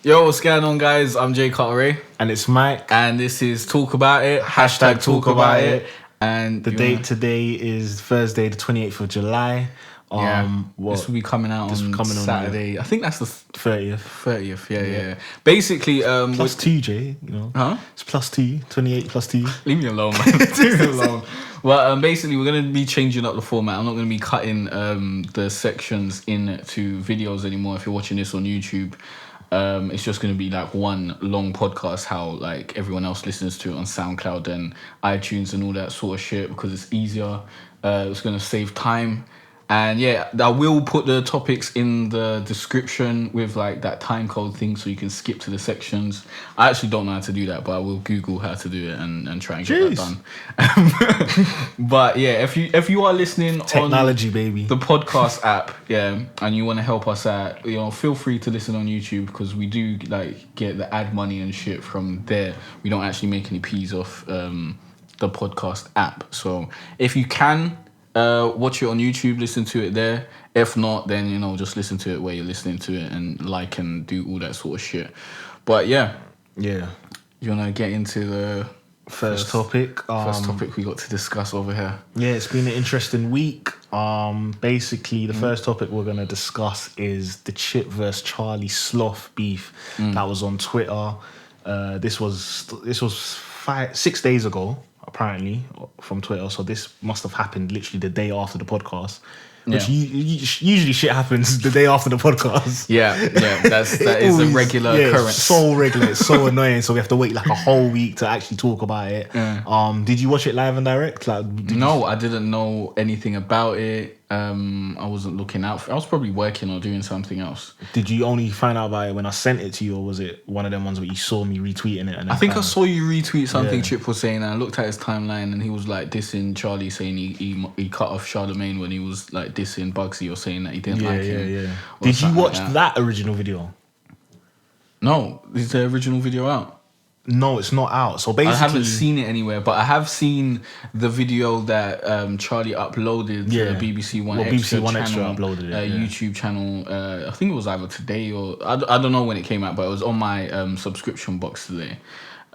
Yo, what's going on, guys? I'm Jay Cartere. And it's Mike. And this is Talk About It. Hashtag Talk About It. And the date today is Thursday, the 28th of July. This will be coming out on Saturday. I think that's the 30th. 30th, yeah. Basically, plus two, Jay, you know. Huh? It's plus two, 28 plus two. Leave me alone, man. Leave me alone. Well, basically, we're going to be changing up the format. I'm not going to be cutting the sections into videos anymore if you're watching this on YouTube. It's just going to be like one long podcast, how like everyone else listens to it on SoundCloud and iTunes and all that sort of shit, because it's easier. It's going to save time. And yeah, I will put the topics in the description with like that time code thing so you can skip to the sections. I actually don't know how to do that, but I will Google how to do it and try and get that done. But yeah, if you are listening technology, on baby, the podcast app, and you want to help us out, feel free to listen on YouTube, because we do like get the ad money and shit from there. We don't actually make any peas off the podcast app. So if you can, watch it on YouTube, listen to it there. If not, then just listen to it where you're listening to it and like and do all that sort of shit. But yeah, you wanna get into the first topic? First topic we got to discuss over here. Yeah, it's been an interesting week. Basically, the first topic we're gonna discuss is the Chip versus Charlie Sloth beef that was on Twitter. This was 6 days ago, apparently, from Twitter. So this must have happened literally the day after the podcast. Which usually shit happens the day after the podcast. That is a regular occurrence. It's so regular, it's so annoying. So we have to wait like a whole week to actually talk about it. Did you watch it live and direct? No, I didn't know anything about it. I wasn't looking out I was probably working or doing something else. Did you only find out about it when I sent it to you, or was it one of them ones where you saw me retweeting it? And I think I saw you retweet something Chip was saying, and I looked at his timeline and he was like dissing Charlie, saying he cut off Charlemagne when he was like dissing Bugsy or saying that he didn't like him. Did you watch that original video? No. Is the original video out? No, it's not out. So basically, I haven't seen it anywhere, but I have seen the video that Charlie uploaded to the BBC One Extra channel, uploaded it, YouTube channel. I think it was either today or I don't know when it came out, but it was on my subscription box today,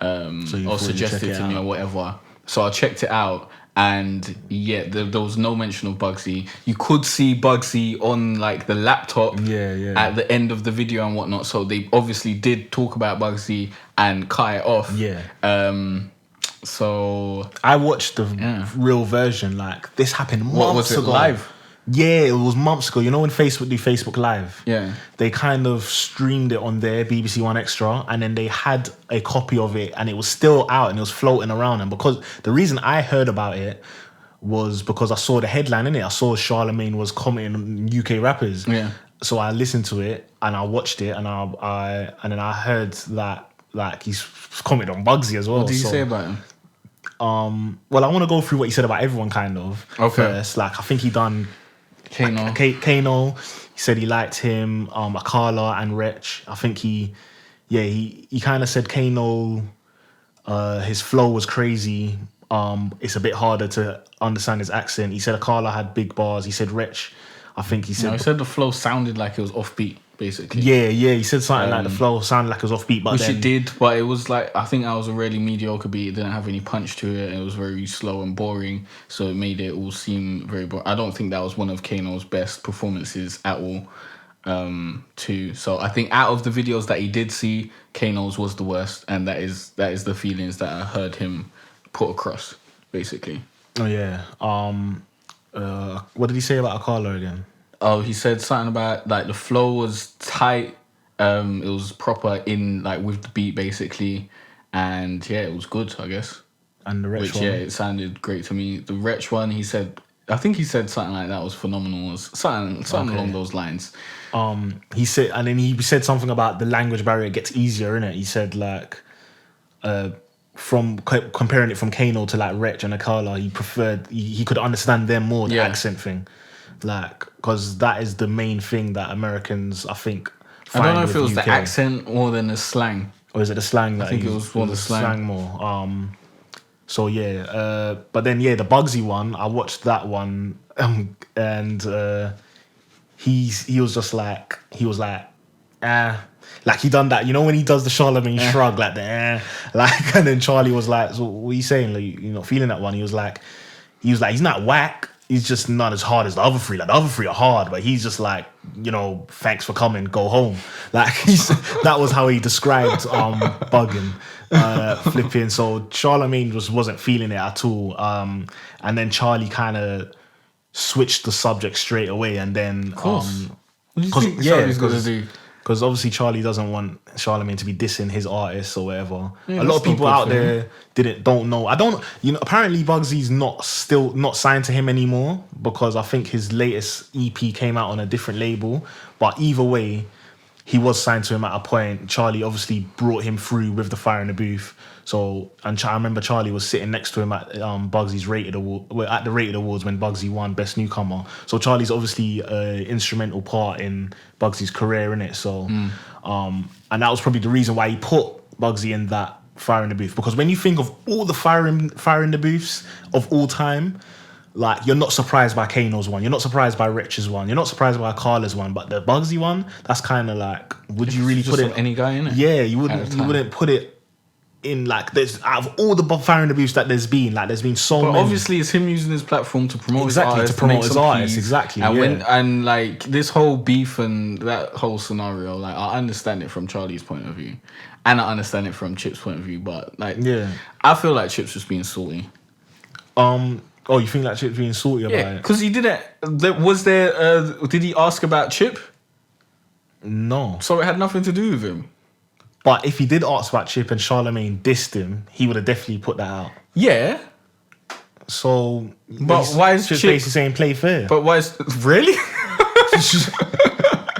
or suggested to me or whatever. So I checked it out. And there was no mention of Bugsy. You could see Bugsy on like the laptop at the end of the video and whatnot. So they obviously did talk about Bugsy and cut it off. So I watched the real version. Like this happened months ago. What was it, live? Yeah, it was months ago. You know when Facebook do Facebook Live? Yeah. They kind of streamed it on their BBC One Extra, and then they had a copy of it, and it was still out and it was floating around. And because the reason I heard about it was because I saw the headline in it. I saw Charlemagne was commenting on UK rappers. Yeah. So I listened to it and I watched it, and then I heard that like he's commented on Bugsy as well. What did you say about him? Well, I want to go through what he said about everyone kind of first. Like I think he done Kano. He said he liked him, Akala and Wretch. I think he kind of said Kano, his flow was crazy. It's a bit harder to understand his accent. He said Akala had big bars. He said Wretch, I think he said... No, he said the flow sounded like it was offbeat, basically. Yeah, he said something like the flow sounded like it was offbeat, but it did, but it was like, I think that was a really mediocre beat. It didn't have any punch to it. It was very slow and boring, so it made it all seem very boring. I don't think that was one of Kano's best performances at all, too. So I think out of the videos that he did see, Kano's was the worst, and that is the feelings that I heard him put across, basically. Oh, yeah. What did he say about Akala again? Oh, he said something about like the flow was tight. It was proper in like with the beat basically, and it was good, I guess. And the Wretch one, it sounded great to me. The Wretch one, I think he said something like that was phenomenal, something along those lines. He said, and then he said something about the language barrier gets easier, innit? He said like, from comparing it from Kano to like Wretch and Akala, he preferred he could understand them more, the accent thing. Like, because that is the main thing that Americans, I think, find. I don't know if it was UK. The accent more than the slang. Or is it the slang? I think it was more the slang more. So but then the Bugsy one, I watched that one, and he was just like, Like he done that, you know, when he does the Charlemagne shrug, like like, and then Charlie was like, "So what are you saying? Like, you're not feeling that one?" He was like, he's not whack. He's just not as hard as the other three. Like the other three are hard, but he's just like, you know, thanks for coming, go home. Like that was how he described bugging, flipping. So Charlemagne wasn't feeling it at all. And then Charlie kind of switched the subject straight away, and then what do you think Charlie's gonna do? Because obviously Charlie doesn't want Charlemagne to be dissing his artists or whatever. Yeah, a lot of people out there don't know. Apparently Bugsy's not signed to him anymore, because I think his latest EP came out on a different label. But either way, he was signed to him at a point. Charlie obviously brought him through with the Fire in the Booth. So, and I remember Charlie was sitting next to him at Bugsy's Rated Award, at the Rated Awards when Bugsy won Best Newcomer. So Charlie's obviously an instrumental part in Bugsy's career, innit? So, and that was probably the reason why he put Bugsy in that Fire in the Booth. Because when you think of all the Fire in the Booths of all time, like, you're not surprised by Kano's one, you're not surprised by Rich's one, you're not surprised by Carla's one, but the Bugsy one, that's kind of like, would you really put it? Any guy in it? Yeah, you wouldn't put it in, like, there's, out of all the Fire in the Booths that there's been so many. Obviously it's him using his platform to promote his artists, exactly. And like this whole beef and that whole scenario, like, I understand it from Charlie's point of view, and I understand it from Chip's point of view, but like, I feel like Chip's just being salty. Oh, you think that Chip's being salty about it? Because he didn't. Did he ask about Chip? No. So it had nothing to do with him. But if he did ask about Chip and Charlemagne dissed him, he would have definitely put that out. Yeah. So, but why is Chip basically saying play fair? But why is really?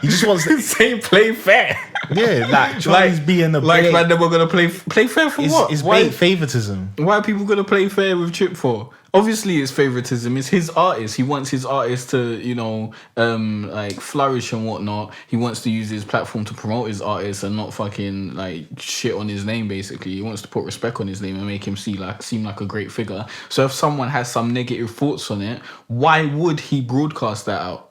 He just wants to say play fair. Yeah, like Charlie's being like man, we're gonna play fair for what? It's bait favoritism. Why are people gonna play fair with Chip for? Obviously, it's favoritism. It's his artist. He wants his artist to, you know, like flourish and whatnot. He wants to use his platform to promote his artist and not fucking like shit on his name. Basically, he wants to put respect on his name and make him seem like a great figure. So if someone has some negative thoughts on it, why would he broadcast that out?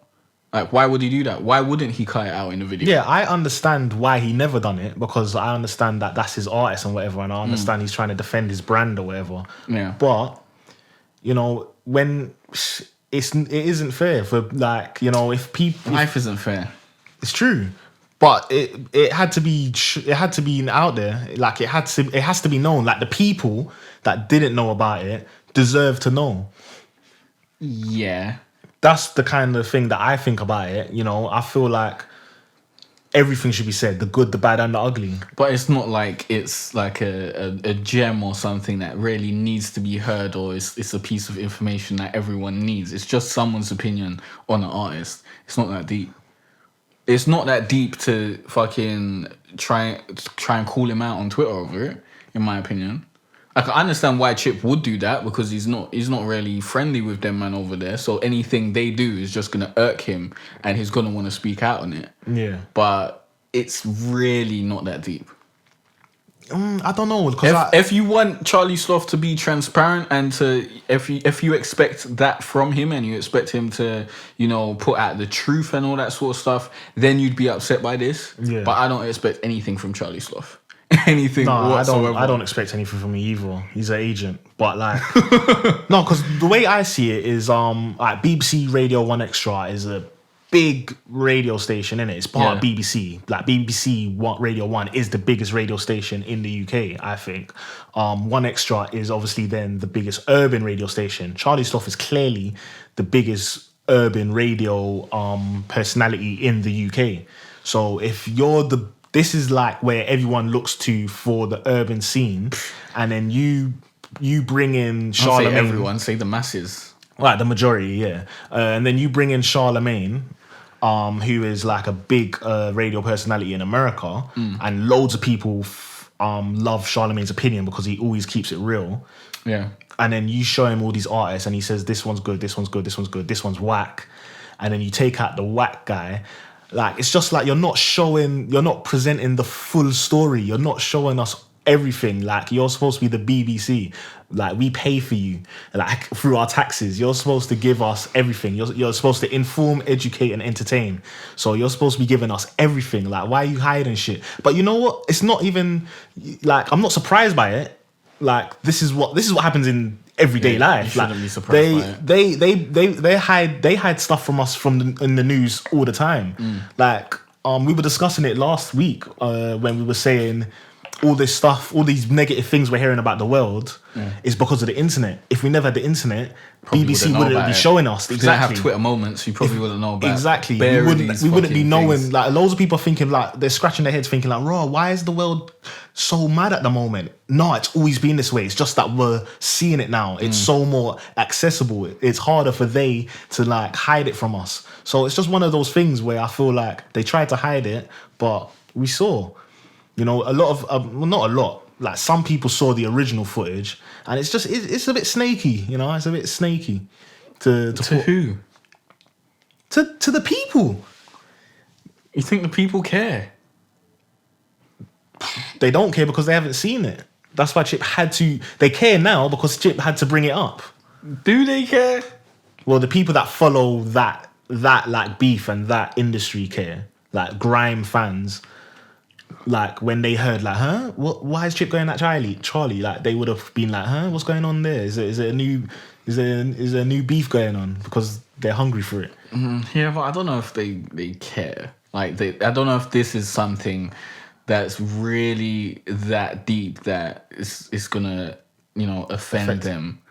Like, why would he do that? Why wouldn't he cut it out in the video? Yeah, I understand why he never done it, because I understand that that's his artist and whatever, and I understand he's trying to defend his brand or whatever. Yeah. But, you know, when it isn't fair for, like, you know, if people... Life isn't fair. It's true. But it had to be out there. Like, it has to be known. Like, the people that didn't know about it deserve to know. Yeah. That's the kind of thing that I think about it. You know, I feel like everything should be said, the good, the bad, and the ugly. But it's not like it's like a gem or something that really needs to be heard, or it's a piece of information that everyone needs. It's just someone's opinion on an artist. It's not that deep. It's not that deep to fucking try and call him out on Twitter over it, in my opinion. Like, I understand why Chip would do that, because he's not really friendly with them man over there. So anything they do is just gonna irk him, and he's gonna want to speak out on it. Yeah, but it's really not that deep. I don't know, if you want Charlie Sloth to be transparent and to if you expect that from him and you expect him to, you know, put out the truth and all that sort of stuff, then you'd be upset by this. Yeah. But I don't expect anything from Charlie Sloth. Anything whatsoever. I don't expect anything from him either. He's an agent, but like no, because the way I see it is like BBC Radio 1 Extra is a big radio station, innit? It's part of BBC. Like BBC Radio 1 is the biggest radio station in the UK, I think. 1 Extra is obviously then the biggest urban radio station. Charlie Sloth is clearly the biggest urban radio personality in the UK. So if you're this is like where everyone looks to for the urban scene, and then you bring in Charlemagne. Say everyone, say the masses. Right, the majority, yeah. And then you bring in Charlemagne, who is like a big radio personality in America, and loads of people love Charlemagne's opinion because he always keeps it real. Yeah. And then you show him all these artists, and he says, this one's good, this one's good, this one's good, this one's whack. And then you take out the whack guy. Like, it's just like you're not presenting the full story. You're not showing us everything. Like, you're supposed to be the BBC. Like, we pay for you, like, through our taxes. You're supposed to give us everything. You're supposed to inform, educate, and entertain. So you're supposed to be giving us everything. Like, why are you hiding shit? But you know what? It's not even like, I'm not surprised by it. Like, this is what happens in everyday life. You shouldn't be surprised by it. They hide stuff from us in the news all the time. Like, we were discussing it last week when we were saying all this stuff, all these negative things we're hearing about the world is because of the internet. If we never had the internet, probably BBC wouldn't be showing us. Exactly. If they didn't have Twitter moments, you probably wouldn't know about it. Exactly. We wouldn't be knowing things. Like, loads of people are thinking, like, they're scratching their heads thinking like, raw, why is the world so mad at the moment? No, it's always been this way. It's just that we're seeing it now. It's so more accessible. It's harder for they to, like, hide it from us. So it's just one of those things where I feel like they tried to hide it, but we saw. You know, a lot of, well, not a lot, like, some people saw the original footage, and it's just, it's a bit snaky, you know, it's a bit snaky. To who? To the people. You think the people care? They don't care because they haven't seen it. That's why Chip had to, they care now because Chip had to bring it up. Do they care? Well, the people that follow that like, beef and that industry care, like, grime fans. Like, when they heard, like, huh? Why is Chip going at Charlie? Like, they would have been like, huh? What's going on there? Is there a new beef going on? Because they're hungry for it. Yeah, but I don't know if they care. Like, I don't know if this is something that's really that deep that it's gonna, you know, offend them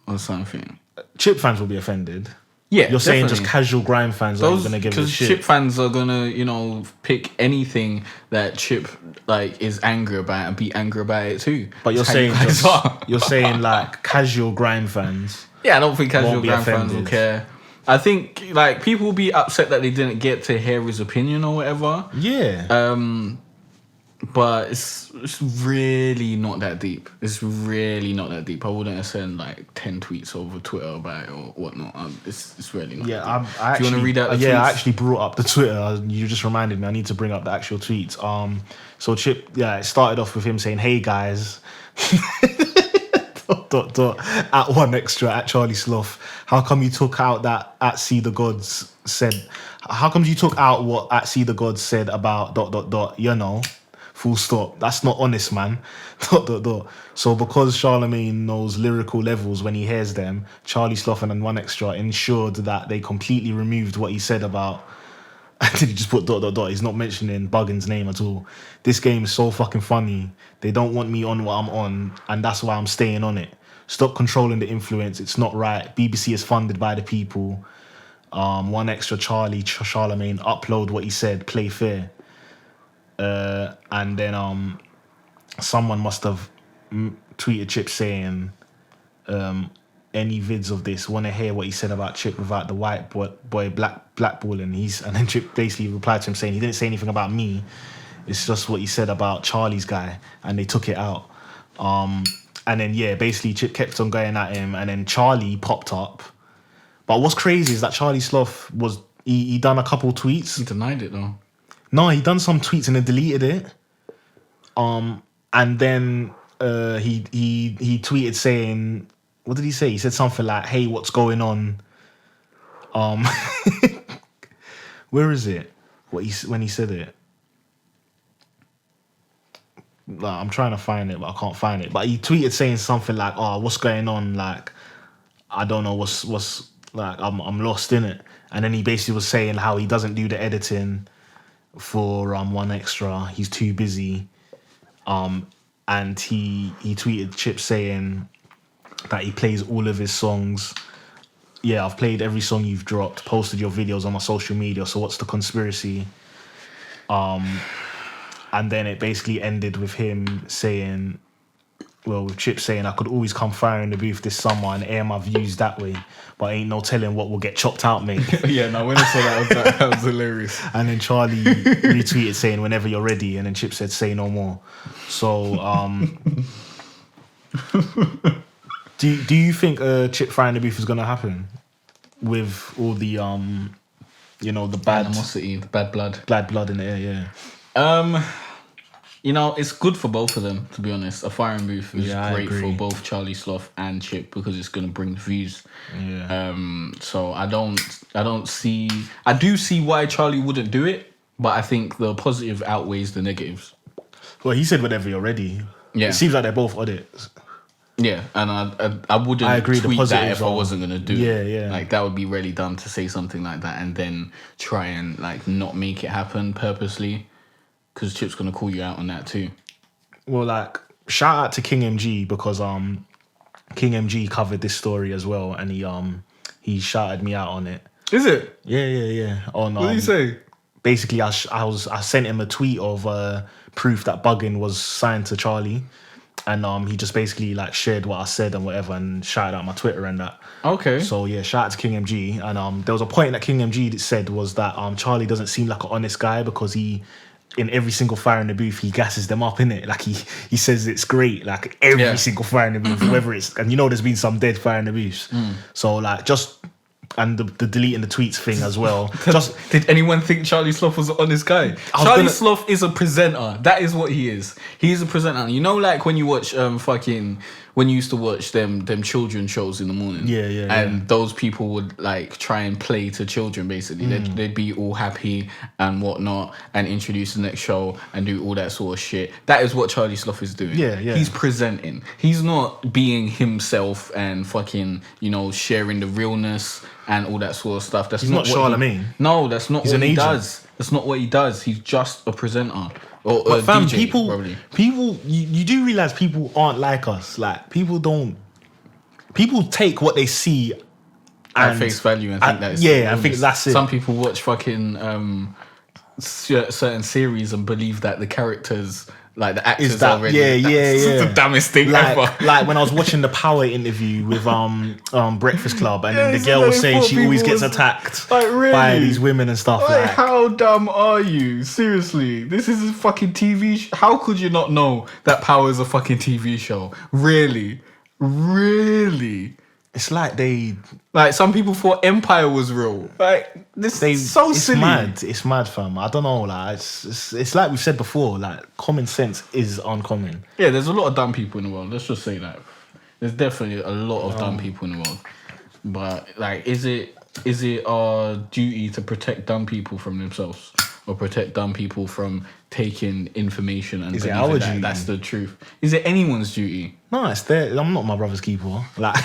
or something. Chip fans will be offended. Yeah, you're saying just casual grime fans aren't gonna give a shit. Because Chip fans are gonna, you know, pick anything that Chip, like, is angry about and be angry about it too. But you're saying you're saying like casual grime fans. Yeah, I don't think casual grime fans will care. I think, like, people will be upset that they didn't get to hear his opinion or whatever. Yeah. But it's really not that deep. It's really not that deep. I wouldn't send, like, 10 tweets over Twitter about it or whatnot. It's really not. Yeah, do you want to read out the tweets? I actually brought up the Twitter. You just reminded me. I need to bring up the actual tweets. So Chip, it started off with him saying, "Hey guys." At one extra at Charlie Sloth. How come you took out that at See the Gods said? How come you took out what at See the Gods said about ... You know. Full stop. That's not honest, man. ... So because Charlemagne knows lyrical levels when he hears them, Charlie Sloth and One Extra ensured that they completely removed what he said about. And then he just put ... He's not mentioning Buggin's name at all. This game is so fucking funny. They don't want me on what I'm on, and that's why I'm staying on it. Stop controlling the influence. It's not right. BBC is funded by the people. One Extra Charlemagne, upload what he said. Play fair. And then someone must have tweeted Chip saying, any vids of this, want to hear what he said about Chip without the white boy blackballing. And then Chip basically replied to him saying he didn't say anything about me. It's just what he said about Charlie's guy, and they took it out. And then basically Chip kept on going at him, and then Charlie popped up. But what's crazy is that Charlie Sloth he done a couple tweets. He denied it though. No, he done some tweets and then deleted it. And then he tweeted saying, what did he say? He said something like, "Hey, what's going on?" Where is it? When he said it? Like, I'm trying to find it, but I can't find it. But he tweeted saying something like, "Oh, what's going on? Like, I don't know what's like, I'm lost in it." And then he basically was saying how he doesn't do the editing for One Extra. He's too busy. And he tweeted Chip saying that he plays all of his songs. Yeah, I've played every song you've dropped, posted your videos on my social media, so what's the conspiracy? And then it basically ended with him saying, with Chip saying, "I could always come fire in the booth this summer and air my views that way, but ain't no telling what will get chopped out, mate." Yeah, no, when I saw that was hilarious. And then Charlie retweeted saying, "Whenever you're ready," and then Chip said, "Say no more." So, do you think Chip fire in the booth is gonna happen with all the the bad animosity, the bad blood in the air? Yeah. You know, it's good for both of them, to be honest. A firing booth is great for both Charlie Sloth and Chip because it's going to bring views. Yeah. So I do see why Charlie wouldn't do it, but I think the positive outweighs the negatives. Well, he said whatever already. Yeah. It seems like they're both on it. Yeah, and I wouldn't tweet that if I wasn't gonna do it. Yeah. Like that would be really dumb to say something like that and then try and like not make it happen purposely, because Chip's gonna call you out on that too. Well, like shout out to King MG because King MG covered this story as well, and he shouted me out on it. Is it? Yeah. On what did he say? Basically, I sent him a tweet of proof that Buggin was signed to Charlie. And he just basically like shared what I said and whatever and shouted out my Twitter and that. Okay. So yeah, shout out to King MG. And there was a point that King MG said was that Charlie doesn't seem like an honest guy because he, in every single fire in the booth, he gasses them up, innit? Like he says it's great, like every single fire in the booth, whether it's, and you know there's been some dead fire in the booths. So like just, and the deleting the tweets thing as well. Just did anyone think Charlie Sloth was an honest guy? Charlie Sloth is a presenter. That is what he is. He's a presenter. You know, like when you watch when you used to watch them children shows in the morning. Yeah. And those people would like try and play to children basically. They'd be all happy and whatnot and introduce the next show and do all that sort of shit. That is what Charlie Sloth is doing. Yeah. He's presenting. He's not being himself and fucking, you know, sharing the realness and all that sort of stuff. He's not Charlemagne. No, that's not what he does. That's not what he does. He's just a presenter. Or a fam, DJ, probably. People, you do realize people aren't like us. Like people take what they see at face value and think that's I think that's it. Some people watch fucking certain series and believe that the characters, like the actors, are already. It's the dumbest thing ever. Like when I was watching the Power interview with Breakfast Club, and then the girl was saying she always gets attacked by these women and stuff. Like, how dumb are you? Seriously, this is a fucking TV. How could you not know that Power is a fucking TV show? Really. It's like some people thought Empire was real. Like this is so silly. It's mad, fam. I don't know. Like it's like we've said before. Like common sense is uncommon. Yeah, there's a lot of dumb people in the world. Let's just say that. There's definitely a lot of dumb people in the world. But like, is it our duty to protect dumb people from themselves, or protect dumb people from taking information and believing that that's the truth? Is it anyone's duty? No, it's there. I'm not my brother's keeper. Like.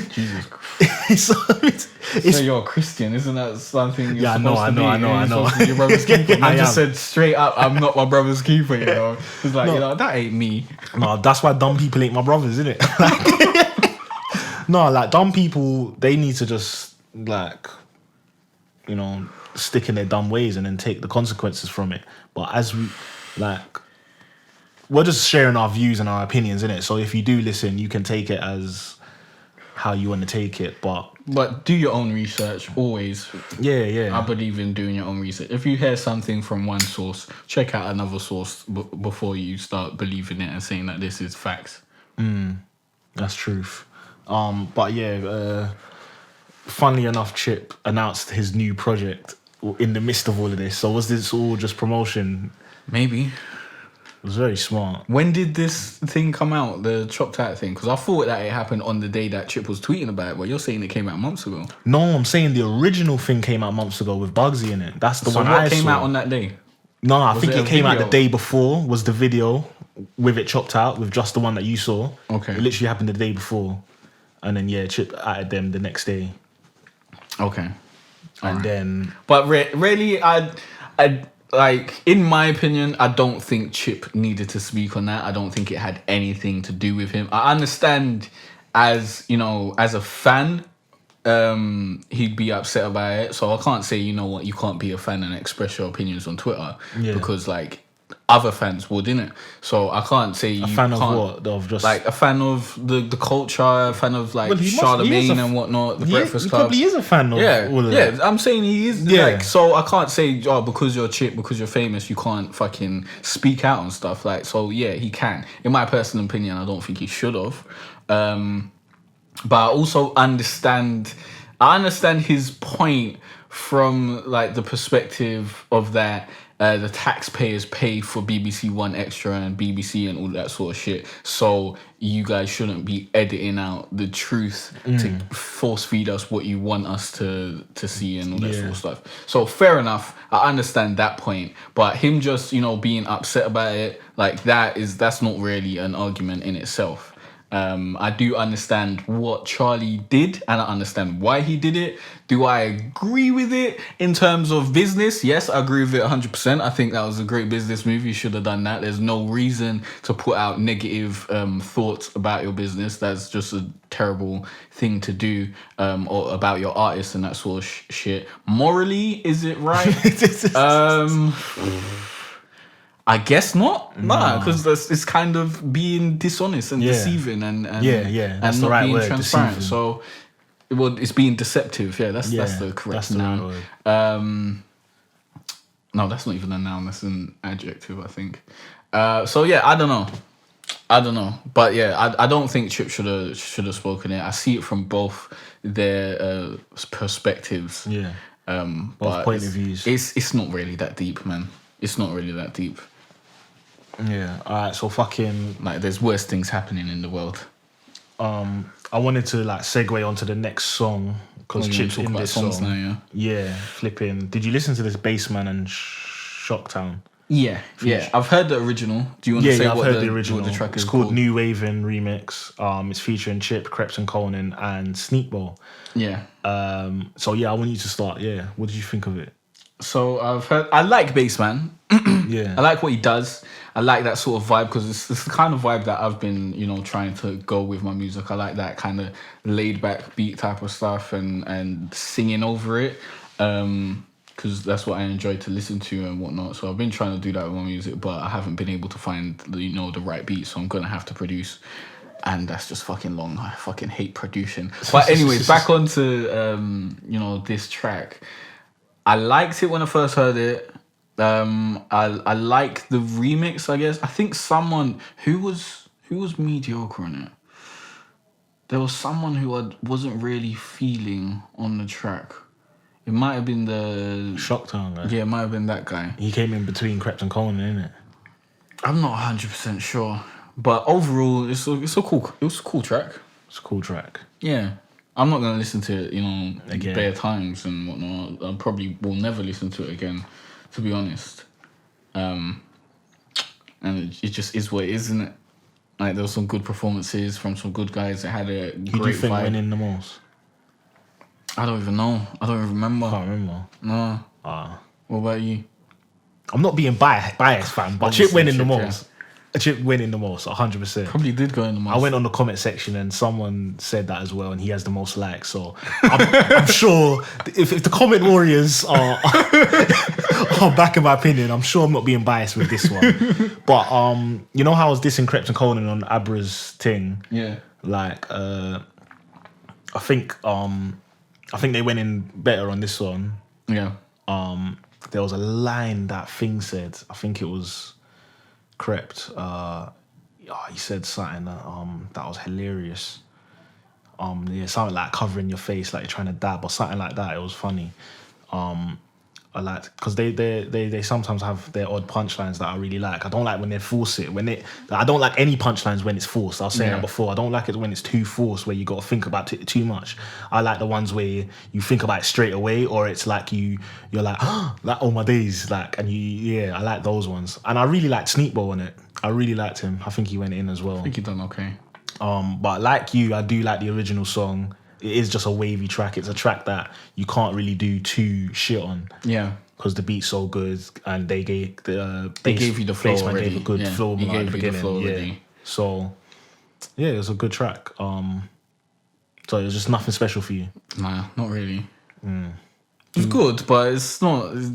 Jesus Christ. So you're a Christian, isn't that something you're supposed to be? I know. Your brother's keeper. I just said straight up, I'm not my brother's keeper, you know. It's like, you know, that ain't me. No, that's why dumb people ain't my brothers, isn't it? No, like dumb people, they need to just like, you know, stick in their dumb ways and then take the consequences from it. But as we we're just sharing our views and our opinions, innit? So if you do listen, you can take it as how you want to take it, but do your own research always. Yeah. I believe in doing your own research. If you hear something from one source, check out another source before you start believing it and saying that this is facts. That's truth. But yeah, funnily enough, Chip announced his new project in the midst of all of this. So was this all just promotion? Maybe. It was very smart. When did this thing come out, the chopped out thing? Because I thought that it happened on the day that Chip was tweeting about it, but you're saying it came out months ago. No, I'm saying the original thing came out months ago with Bugsy in it. That's the one I saw. So what came out on that day? No, I think it came out the day before, was the video with it chopped out, with just the one that you saw. Okay. It literally happened the day before. And then, yeah, Chip added them the next day. Okay. And then... But really, I like, in my opinion, I don't think Chip needed to speak on that. I don't think it had anything to do with him. I understand, as you know, as a fan, he'd be upset about it. So I can't say, you know what, you can't be a fan and express your opinions on Twitter, because like other fans would, innit? So I can't say you fan can't, of what? Of just like a fan of the culture, a fan of like Charlemagne and whatnot, the Breakfast Club. He probably is a fan of all of that. I'm saying he is. Yeah. Like, so I can't say, because you're Chip, because you're famous, you can't fucking speak out on stuff. Like, so yeah, he can. In my personal opinion, I don't think he should have. But I also understand his point from like the perspective of that. the taxpayers pay for BBC One Extra and BBC and all that sort of shit. So you guys shouldn't be editing out the truth to force feed us what you want us to see and all that sort of stuff. So fair enough, I understand that point. But him just, being upset about it, like that's not really an argument in itself. I do understand what Charlie did and I understand why he did it. Do I agree with it in terms of business? Yes, I agree with it 100%. I think that was a great business move. You should have done that. There's no reason to put out negative thoughts about your business. That's just a terrible thing to do, or about your artists and that sort of shit. Morally, is it right? I guess not. Nah, because it's kind of being dishonest and deceiving and that's and the not right being word, transparent. deceiving. So, it's being deceptive. Yeah, that's the correct noun. Right word. No, that's not even a noun. That's an adjective, I think. So yeah, I don't know, but yeah, I don't think Chip should have spoken it. I see it from both their perspectives. Yeah. Both point of views. It's not really that deep, man. It's not really that deep. Yeah. All right. So fucking there's worse things happening in the world. I wanted to segue onto the next song because Chip's in this song. Now, yeah. Flipping. Did you listen to this Bassman and Shocktown? Yeah. I've heard the original. Do you want to say I've heard the original. What the track is it's called New Wavin' Remix. It's featuring Chip, Krept and Conan, and Sneakball. Yeah. So yeah, I want you to start. Yeah. What did you think of it? So I like Bassman. Yeah. I like what he does. I like that sort of vibe because it's the kind of vibe that I've been, trying to go with my music. I like that kind of laid back beat type of stuff and singing over it. Because that's what I enjoy to listen to and whatnot. So I've been trying to do that with my music, but I haven't been able to find the right beat. So I'm gonna have to produce, and that's just fucking long. I fucking hate producing. But anyways, back onto this track. I liked it when I first heard it. I like the remix, I guess. I think someone who was mediocre on it. There was someone who I wasn't really feeling on the track. It might have been the Shocktown guy. Yeah, it might have been that guy. He came in between Krept and Conan, innit? I'm not 100% sure, but overall, it was a cool track. It's a cool track. Yeah. I'm not gonna listen to it, again. bare times and whatnot. I probably will never listen to it again, to be honest. And it just is what it is, isn't it? Like there were some good performances from some good guys that had a great vibe. Who do you think went in the most? I don't even know. I don't even remember. Can't remember. No. What about you? I'm not being biased, fam, but Chip went in the most. Chip winning the most, 100%. Probably did go in the most. I went on the comment section and someone said that as well, and he has the most likes. So I'm sure if the comment warriors are backing my opinion, I'm sure I'm not being biased with this one. But you know how I was dissing Krept and Conan on Abra's thing? Yeah. I think they went in better on this one. Yeah. There was a line that Thing said. I think it was Krept. He said something that was hilarious. Something like covering your face like you're trying to dab or something like that. It was funny. I liked because they sometimes have their odd punchlines that I really like. I don't like when they force it. I don't like any punchlines when it's forced. I was saying that before. I don't like it when it's too forced, where you got to think about it too much. I like the ones where you think about it straight away, or it's like you're like, oh my days, like, and I like those ones. And I really liked Sneakball on it. I really liked him. I think he went in as well. I think he done okay. But like you, I do like the original song. It is just a wavy track. It's a track that you can't really do too shit on. Yeah. Because the beat's so good, and they gave you the flow already. Gave a good flow he at the beginning. The flow already. So, it was a good track. So it was just nothing special for you. Nah, not really. It was good, but it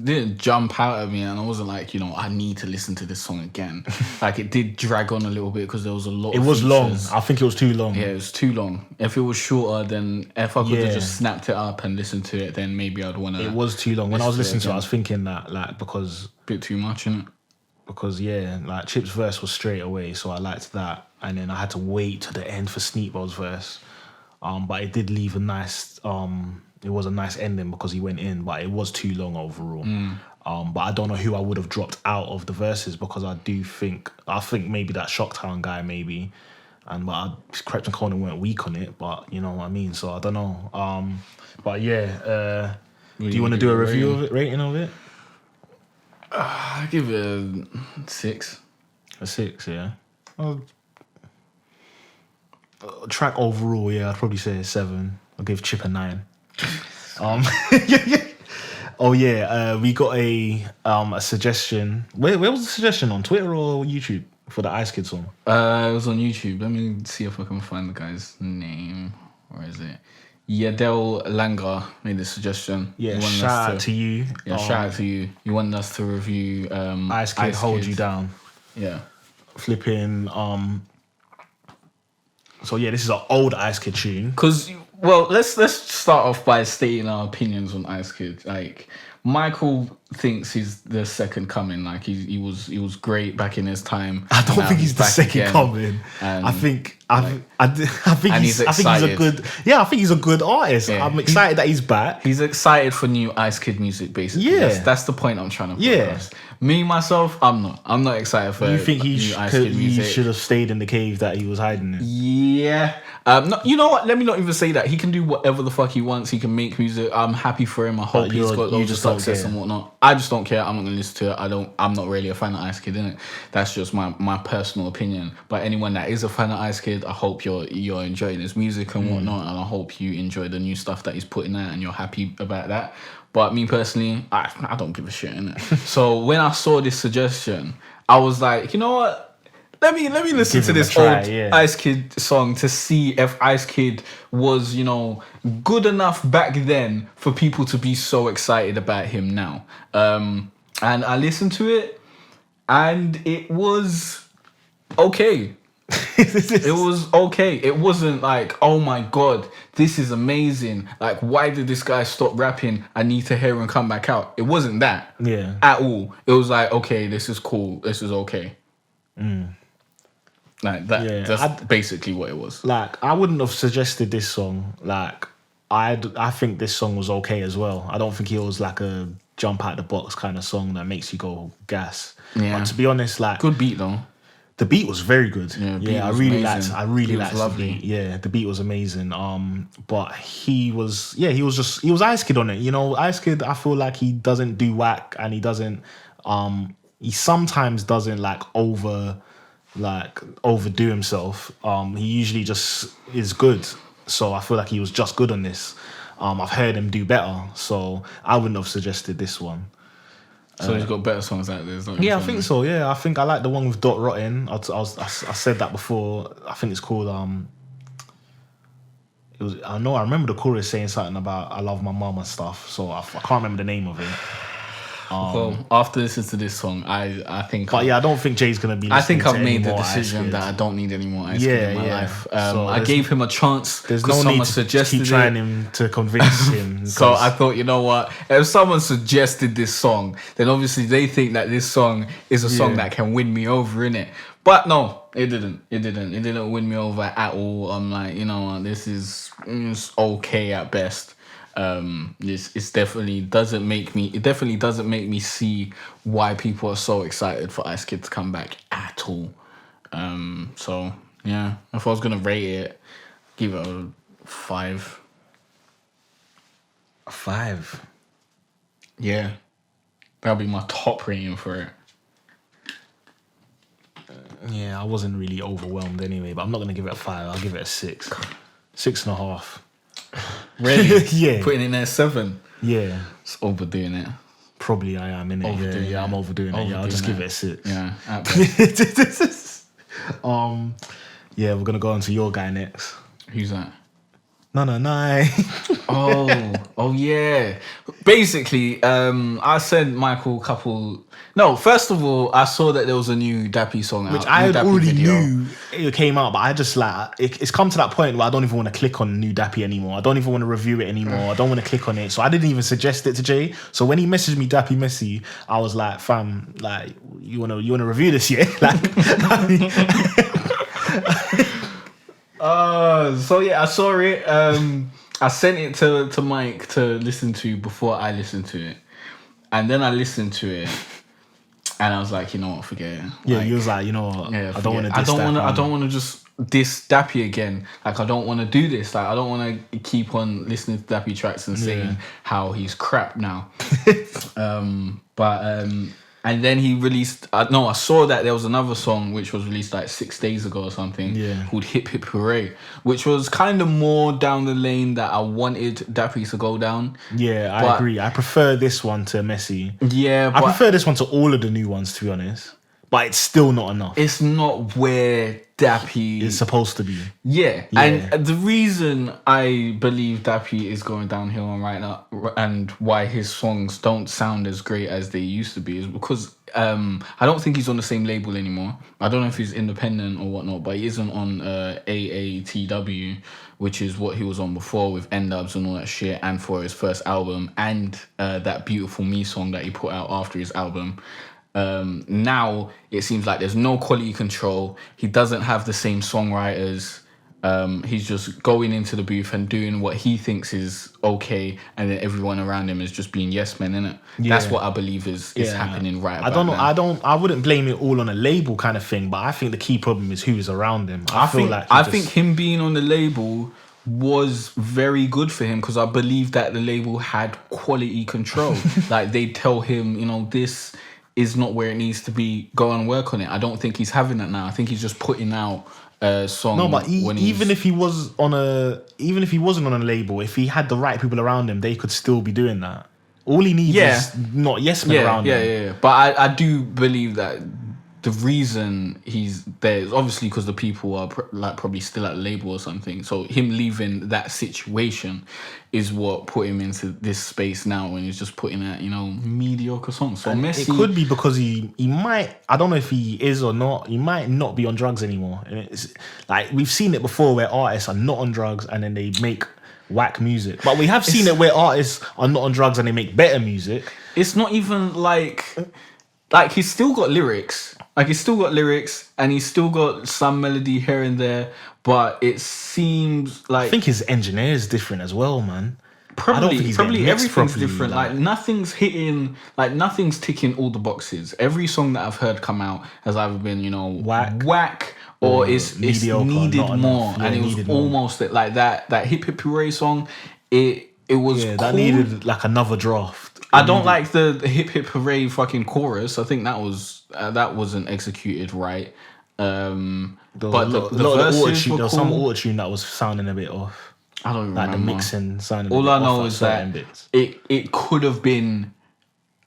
didn't jump out at me, and I wasn't like, I need to listen to this song again. Like, it did drag on a little bit because there was a lot of features. Long. I think it was too long. Yeah, it was too long. If it was shorter, then if I could have just snapped it up and listened to it, then maybe I'd want to. It was too long. When I was listening to it, I was thinking that, like, because... Bit too much, innit? Because, like, Chip's verse was straight away, so I liked that. And then I had to wait to the end for Sneakball's verse. But it did leave a nice... it was a nice ending because he went in, but it was too long overall. But I don't know who I would have dropped out of the verses because I think maybe that Shocktown guy maybe, but Krept and Conan weren't weak on it, but you know what I mean. So I don't know. But yeah, do you want to do a review of it, rating of it? I give it a 6. A 6, yeah. Well, track overall, yeah, I'd probably say a 7. I'll give Chip a 9. Oh yeah, we got a suggestion. Where was the suggestion, on Twitter or YouTube for the Ice Kid song? It was on YouTube. Let me see if I can find the guy's name. Where is it? Yadel Langer made the suggestion. Yeah, shout out to you. Yeah, shout out to you. You wanted us to review Ice Kid Hold You Down. Yeah. Flipping so yeah, this is an old Ice Kid tune. Let's start off by stating our opinions on Ice Kid. Like, Michael thinks he's the second coming. Like, he was great back in his time. I don't think he's the second coming. I think he's a good. Yeah, I think he's a good artist. Yeah, I'm excited that he's back. He's excited for new Ice Kid music, basically. Yeah, that's the point I'm trying to put across. Me myself, I'm not excited for. You think he should have stayed in the cave that he was hiding in? Yeah. No, you know what? Let me not even say that. He can do whatever the fuck he wants. He can make music. I'm happy for him. I hope he's got loads of success and whatnot. I just don't care. I'm not gonna listen to it. I'm not really a fan of Ice Kid, innit? That's just my personal opinion. But anyone that is a fan of Ice Kid, I hope you're enjoying his music and whatnot, and I hope you enjoy the new stuff that he's putting out and you're happy about that. But me personally, I don't give a shit, innit? So when I saw this suggestion, I was like, you know what? Let me listen to this old Ice Kid song to see if Ice Kid was, good enough back then for people to be so excited about him now. And I listened to it, and it was okay. It was okay. It wasn't like, oh my god, this is amazing. Like, why did this guy stop rapping? I need to hear him come back out. It wasn't that at all. It was like, okay, this is cool. This is okay. Like that. Yeah, that's basically what it was. Like, I wouldn't have suggested this song. Like, I think this song was okay as well. I don't think it was like a jump out the box kind of song that makes you go gas. Yeah. But to be honest, like, good beat though. The beat was very good. Yeah, I really liked the beat. Yeah, the beat was amazing. But he was Ice Kid on it. Ice Kid, I feel like he doesn't do whack, and he doesn't he sometimes doesn't overdo himself. He usually just is good. So I feel like he was just good on this. I've heard him do better, so I wouldn't have suggested this one. So he's got better songs out there. Yeah, I think so. Yeah, I think I like the one with Dot Rotten. I said that before. I think it's called I remember the chorus saying something about I love my mum and stuff. So I can't remember the name of it. Well, after listening to this song, I think. But I don't think Jay's gonna be. I think I've made the decision that I don't need any more Ice Kid in my life. So I gave him a chance. There's no need to keep trying him to convince him. So I thought, you know what? If someone suggested this song, then obviously they think that this song is a song that can win me over, innit? But no, it didn't. It didn't win me over at all. I'm like, this is okay at best. It definitely doesn't make me see why people are so excited for Ice Kid to come back at all. So yeah, if I was gonna rate it, give it a 5. A 5. Yeah, that'll be my top rating for it. Yeah, I wasn't really overwhelmed anyway, but I'm not gonna give it a 5. I'll give it a 6, 6.5. Really? Yeah. Putting in there 7. Yeah. It's overdoing it. Probably I am, innit? Yeah, I'm overdoing it. Yeah, I'll just give it a 6. Yeah. Yeah, we're gonna go on to your guy next. Who's that? No. Oh yeah. Basically, I sent Michael a couple. No, first of all, I saw that there was a new Dappy song out. Which I already knew it came out, but I just it's come to that point where I don't even want to click on new Dappy anymore. I don't even want to review it anymore. I don't want to click on it. So I didn't even suggest it to Jay. So when he messaged me Dappy Messy, I was like, fam, like, you wanna review this, yeah? So yeah, I saw it. I sent it to Mike to listen to before I listened to it. And then I listened to it, and I was like, you know what, forget it. Yeah, you was like, you know what, yeah, I don't want to. I don't want to just diss Dappy again. Like, I don't want to do this. Like, I don't want to keep on listening to Dappy tracks and saying how he's crap now. And then he released. I saw that there was another song which was released like 6 days ago or something. Yeah. Called Hip Hip Hooray, which was kind of more down the lane that I wanted Dappy to go down. Yeah, I agree. I prefer this one to Messy. Yeah, I prefer this one to all of the new ones, to be honest. But it's still not enough. It's not where Dappy is supposed to be. Yeah. And the reason I believe Dappy is going downhill right now, and why his songs don't sound as great as they used to be, is because I don't think he's on the same label anymore. I don't know if he's independent or whatnot, but he isn't on AATW, which is what he was on before with N-Dubs and all that shit, and for his first album, and that Beautiful Me song that he put out after his album. Now it seems like there's no quality control. He doesn't have the same songwriters. He's just going into the booth and doing what he thinks is okay, and then everyone around him is just being yes men, innit? Yeah. That's what I believe is happening right about now. I wouldn't blame it all on a label kind of thing, but I think the key problem is who's around him. I think him being on the label was very good for him, because I believe that the label had quality control. Like, they tell him, you know, this is not where it needs to be, go and work on it. I don't think he's having that now. I think he's just putting out a song. No, but even if he wasn't on a label, if he had the right people around him, they could still be doing that. All he needs is not yes men around him. Yeah. But I do believe that the reason he's there is obviously because the people are probably still at the label or something. So him leaving that situation is what put him into this space now, when he's just putting out, you know, mediocre songs. So Messi, it could be because he might, I don't know if he is or not, he might not be on drugs anymore. And it's like, we've seen it before where artists are not on drugs and then they make whack music. But we have seen it where artists are not on drugs and they make better music. It's not even like he's still got lyrics. Like, he's still got lyrics and he's still got some melody here and there, but it seems like... I think his engineer is different as well, man. Probably everything's different. Like, nothing's hitting, like, nothing's ticking all the boxes. Every song that I've heard come out has either been, you know, whack or it's needed more. Yeah, and it was almost like that Hip Hip Hooray song, it was cool. That needed like another draft. I don't like the Hip Hip Hooray fucking chorus. I think that wasn't executed right. But the verses were cool. There was some auto-tune that was sounding a bit off. I don't remember. Like the mixing sounded all a bit I know off is that bits. it could have been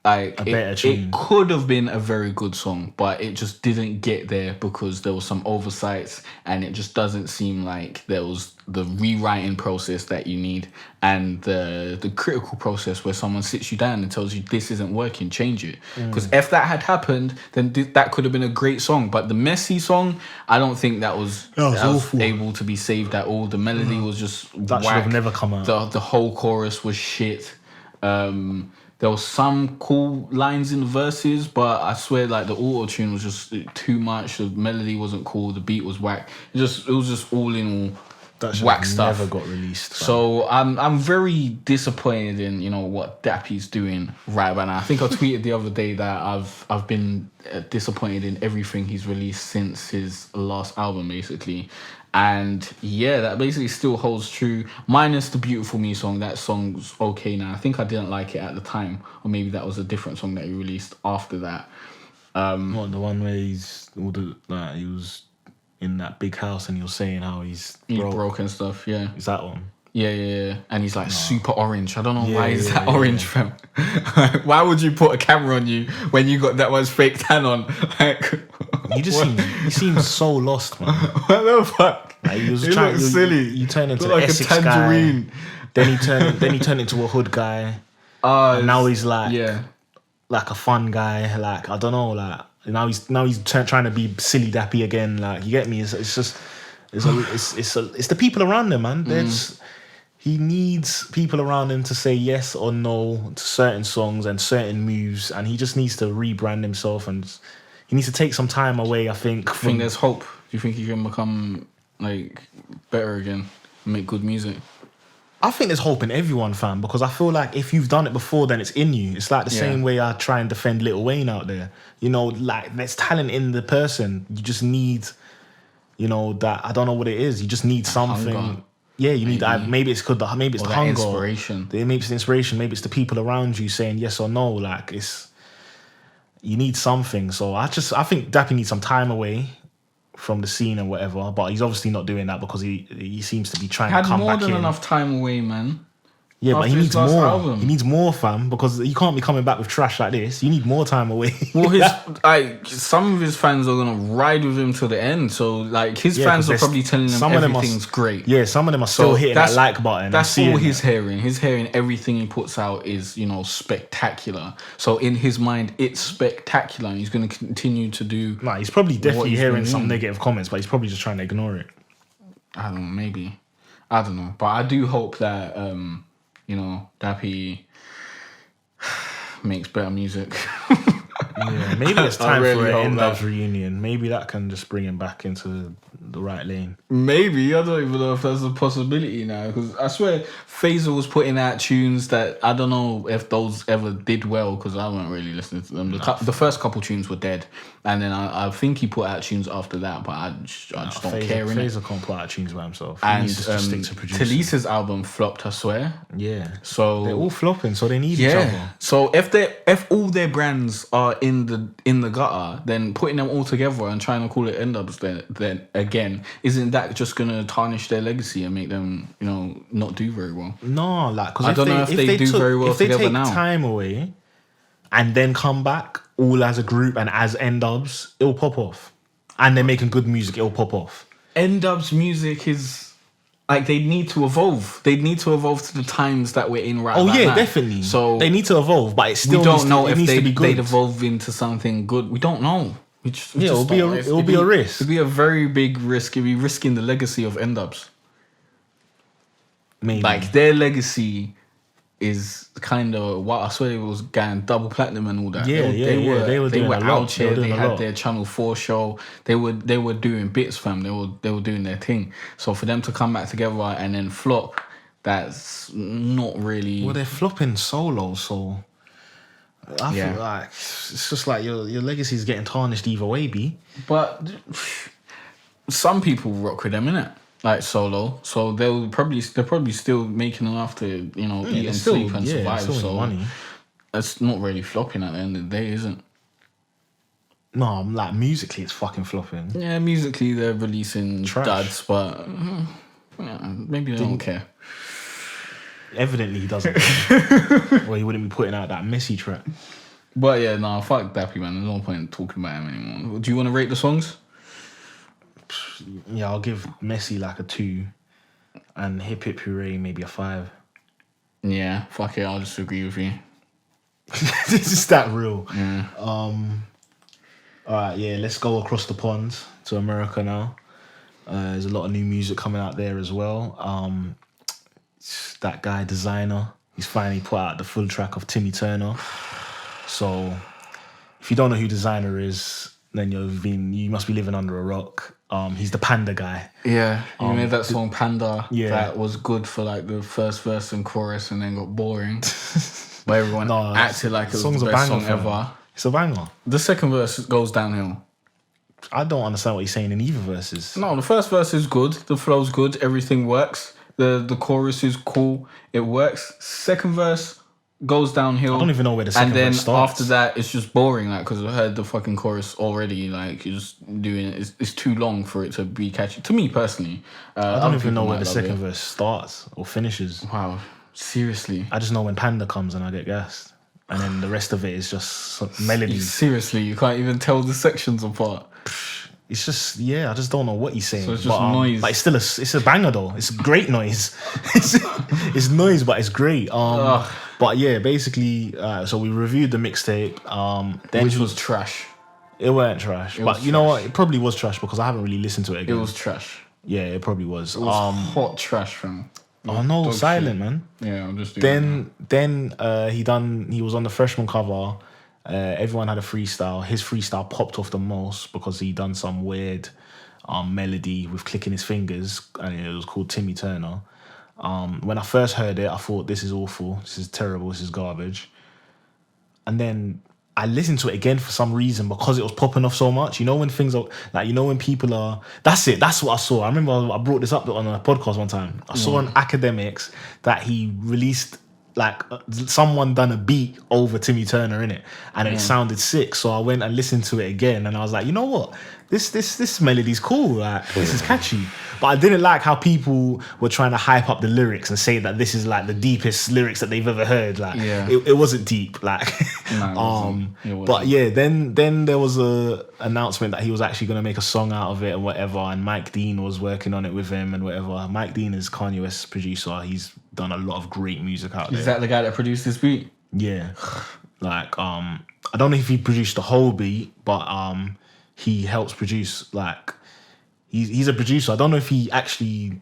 like a better tune. It could have been a very good song, but it just didn't get there because there was some oversights, and it just doesn't seem like there was the rewriting process that you need, and the critical process where someone sits you down and tells you this isn't working, change it. Because if that had happened, then that could have been a great song. But the Messy song, I don't think that was able to be saved at all. The melody was just that should have never come out. The whole chorus was shit. There was some cool lines in the verses, but I swear, like, the auto-tune was just too much. The melody wasn't cool. The beat was whack. It was just all in all that whack stuff. Never got released. So I'm very disappointed in, you know, what Dappy's doing right now. I think I tweeted the other day that I've been disappointed in everything he's released since his last album, basically. And yeah, that basically still holds true, minus the Beautiful Me song. That song's okay now. I think I didn't like it at the time, or maybe that was a different song that he released after that. What, the one where he was in that big house and he was saying how he's broke and stuff? Yeah, is that one? Yeah. And he's like super orange. I don't know why he's that orange, fam. Why would you put a camera on you when you got that much fake tan on? Like, he seems so lost, man. What the fuck? Like, he looks silly. You turn into like Essex a tangerine guy. Then he turned into a hood guy. And now he's like a fun guy. Like, I don't know. Like, now he's trying to be silly Dappy again. Like, you get me? It's just it's the people around him, man. He needs people around him to say yes or no to certain songs and certain moves, and he just needs to rebrand himself, and he needs to take some time away, I think. I think there's hope. Do you think he can become like better again and make good music? I think there's hope in everyone, fam, because I feel like if you've done it before, then it's in you. It's like the same way I try and defend Lil Wayne out there. You know, like there's talent in the person. You just need, you know, that, I don't know what it is. You just need something. Hunger. Yeah, you need that. Maybe it's the hunger. Inspiration. Maybe it's the inspiration. Maybe it's the people around you saying yes or no. Like you need something. So I think Dappy needs some time away from the scene and whatever, but he's obviously not doing that because he seems to be trying to come back in. Had more than enough time away, man. Yeah, but he needs more. Album. He needs more, fam, because you can't be coming back with trash like this. You need more time away. Well, some of his fans are gonna ride with him to the end. So, like, his fans are probably telling him everything's great. Yeah, some of them are still hitting that like button. That's all he's hearing. He's hearing everything he puts out is, you know, spectacular. So in his mind, it's spectacular, and he's gonna continue to do. Nah, he's probably definitely hearing some negative comments, but he's probably just trying to ignore it. I don't know, maybe. I don't know, but I do hope that. You know, Dappy makes better music. Yeah, maybe it's time for an N-Dubs reunion. Maybe that can just bring him back into the right lane. Maybe. I don't even know if that's a possibility now. Because I swear, Faisal was putting out tunes that I don't know if those ever did well because I wasn't really listening to them. The first couple tunes were dead. And then I think he put out tunes after that, but I just don't care. Faisal can't put out tunes by himself. And Talisa's album flopped, I swear. Yeah. So they're all flopping, so they need each other. So if all their brands are in the gutter, then putting them all together and trying to call it N-Dubs then again, isn't that just gonna tarnish their legacy and make them, you know, not do very well? No, like, because I don't know if they do very well together now. If they take time away and then come back all as a group and as N-Dubs, it'll pop off. And they're making good music, it'll pop off. N-Dubs music is like they need to evolve. They need to evolve to the times that we're in right now. Oh yeah, definitely. So they need to evolve, but it still we don't know if they'd evolve into something good. We don't know. It'll be a risk. It'd be a very big risk. It'd be risking the legacy of N-Dubs. Maybe. Like their legacy is kind of what I swear it was getting double platinum and all that. They were out here. They had their Channel 4 show. They were doing bits, fam. They were doing their thing. So for them to come back together and then flop, that's not really. Well, they're flopping solo, so I feel like it's just like your legacy is getting tarnished either way, B. But some people rock with them, innit? Like solo, so they're probably still making enough to, you know, eat and sleep and survive. So money. It's not really flopping at the end of the day, isn't? No, like musically, it's fucking flopping. Yeah, musically they're releasing duds, but maybe they don't care. Evidently, he doesn't. Well, he wouldn't be putting out that messy track. But yeah, no, fuck Dappy, man. There's no point in talking about him anymore. Do you want to rate the songs? Yeah, I'll give Messi like a 2 and Hip Hip Hooray maybe a 5. Yeah, fuck it, I'll just agree with you. This is that real. Yeah. Alright, yeah, let's go across the pond to America now. There's a lot of new music coming out there as well. That guy, Designer, he's finally put out the full track of Timmy Turner. So, if you don't know who Designer is, then you must be living under a rock. He's the Panda guy. Yeah, he made that song Panda that was good for like the first verse and chorus and then got boring. Where everyone acted like it was the best song ever. It's a banger. The second verse goes downhill. I don't understand what he's saying in either verses. No, the first verse is good. The flow's good. Everything works. The chorus is cool. It works. Second verse goes downhill. I don't even know where the second verse starts. And then after that, it's just boring, like, because I heard the fucking chorus already. Like, you're just doing it. It's too long for it to be catchy. To me, personally. I don't even know where the second verse starts or finishes. Wow. Seriously. I just know when Panda comes and I get gassed. And then the rest of it is just melodies. Seriously, you can't even tell the sections apart. It's just, I just don't know what he's saying. So it's just noise. But it's a banger though. It's great noise. it's noise, but it's great. But yeah, basically, so we reviewed the mixtape. Which was trash. It weren't trash. But you know what? It probably was trash because I haven't really listened to it again. It was trash. Yeah, it probably was. It was hot trash, fam. Oh no, silent, man. Yeah, I'm just doing Then he was on the freshman cover. Everyone had a freestyle. His freestyle popped off the most because he done some weird melody with clicking his fingers, and it was called Timmy Turner. When I first heard it, I thought, this is awful, this is terrible, this is garbage. And then I listened to it again for some reason because it was popping off so much. You know when things are like, you know when people are. That's it. That's what I saw. I remember I brought this up on a podcast one time. I saw on Academics that he released like someone done a beat over Timmy Turner in it, and it sounded sick. So I went and listened to it again, and I was like, you know what, this melody's cool. Like this is catchy. But I didn't like how people were trying to hype up the lyrics and say that this is like the deepest lyrics that they've ever heard. Like it wasn't deep. Like it wasn't. But yeah, then there was a announcement that he was actually going to make a song out of it and whatever. And Mike Dean was working on it with him and whatever. Mike Dean is Kanye West's producer. He's done a lot of great music out there. Is that the guy that produced this beat? Yeah. Like I don't know if he produced the whole beat, but he helps produce like. He's a producer. I don't know if he actually,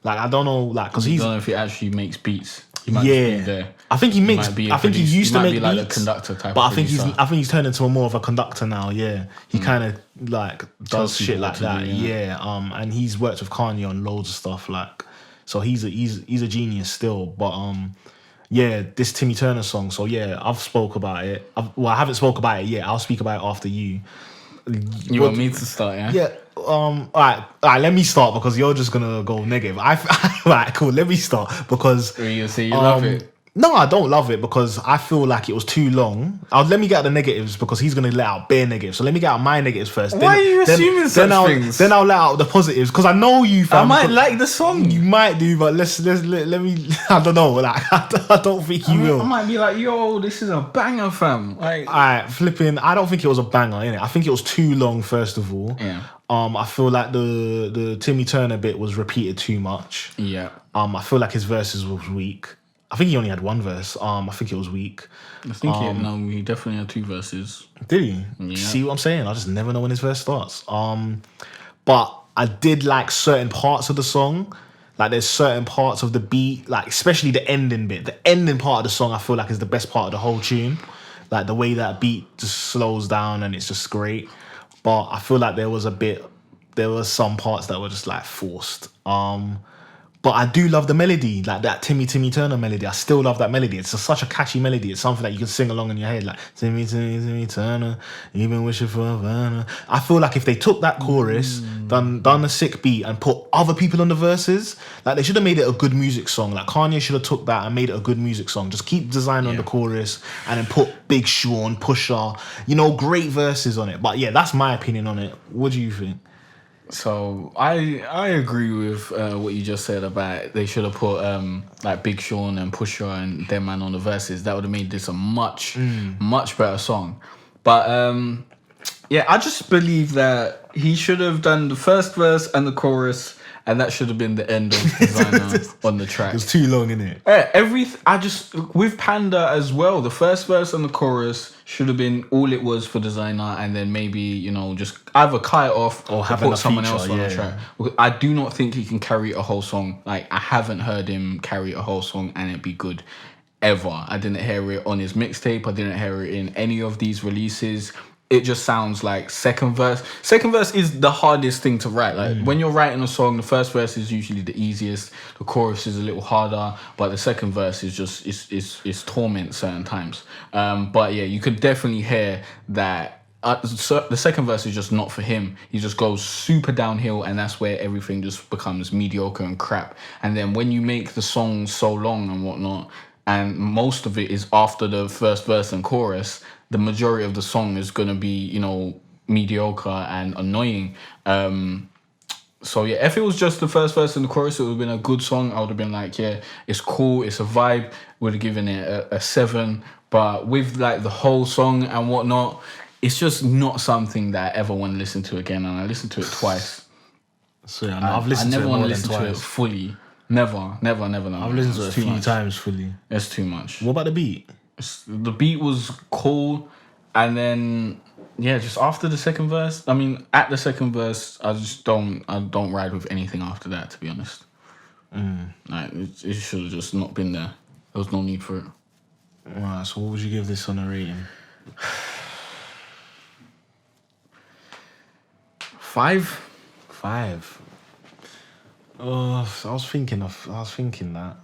like, I don't know, like, because I don't know if he actually makes beats. He might just be there. I think he makes. I think he used to make beats. Like a conductor type. But I think he's turned into more of a conductor now. Yeah, he kind of like does shit like that. And he's worked with Kanye on loads of stuff. Like, so he's a genius still. But this Timmy Turner song. So yeah, I've spoke about it. I haven't spoke about it yet. I'll speak about it after you. You want me to start? Yeah. Yeah. All right. Let me start because you're just gonna go negative. Right, cool. Let me start because you say you love it. No, I don't love it because I feel like it was too long. Let me get out the negatives because he's gonna let out bare negatives. So let me get out my negatives first. Why are you assuming such things? Then I'll let out the positives because I know you. Fam, I might like the song. You might do, but let me. I don't know. Like I don't think you will. I might be like, yo, this is a banger, fam. Like, alright, flipping. I don't think it was a banger. Innit? I think it was too long. First of all, yeah. I feel like the Timmy Turner bit was repeated too much. Yeah. I feel like his verses was weak. I think he only had one verse. I think it was weak. I think he definitely had two verses. Did he? Yeah. See what I'm saying? I just never know when his verse starts. But I did like certain parts of the song. Like there's certain parts of the beat, like especially the ending bit. The ending part of the song I feel like is the best part of the whole tune. Like the way that beat just slows down and it's just great. But I feel like there was some parts that were just like forced. But I do love the melody, like that Timmy Turner melody. I still love that melody. It's such a catchy melody. It's something that you can sing along in your head, like Timmy Turner, you've been wishing for a burner. I feel like if they took that chorus, done a sick beat, and put other people on the verses, like they should have made it a good music song. Like Kanye should have took that and made it a good music song. Just keep Designer on the chorus and then put Big Sean, Pusha, great verses on it. But yeah, that's my opinion on it. What do you think? So I agree with what you just said about they should have put like Big Sean and Pusha and them man on the verses. That would have made this a much better song. But I just believe that he should have done the first verse and the chorus, and that should have been the end of Designer on the track. It was too long, innit? With Panda as well, the first verse and the chorus should have been all it was for Designer, and then maybe, just either cut it off or put someone else on the track. I do not think he can carry a whole song. Like, I haven't heard him carry a whole song and it be good ever. I didn't hear it on his mixtape. I didn't hear it in any of these releases. It just sounds like second verse. Second verse is the hardest thing to write. Like when you're writing a song, the first verse is usually the easiest. The chorus is a little harder, but the second verse is just is torment certain times. But yeah, you could definitely hear that the second verse is just not for him. He just goes super downhill, and that's where everything just becomes mediocre and crap. And then when you make the song so long and whatnot, and most of it is after the first verse and chorus, the majority of the song is going to be, mediocre and annoying. So yeah, if it was just the first verse and the chorus, it would have been a good song. I would have been like, yeah, it's cool, it's a vibe. Would have given it a 7. But with like the whole song and whatnot, it's just not something that I ever want to listen to again. And I listened to it twice. So yeah, I've listened to it more than twice. I never want to listen to it fully. Never. I've listened to it a few times fully. It's too much. What about the beat? The beat was cool, and then just after the second verse. I mean, at the second verse, I don't ride with anything after that. To be honest, like it should have just not been there. There was no need for it. Right. So what would you give this on a rating? 5. I was thinking that.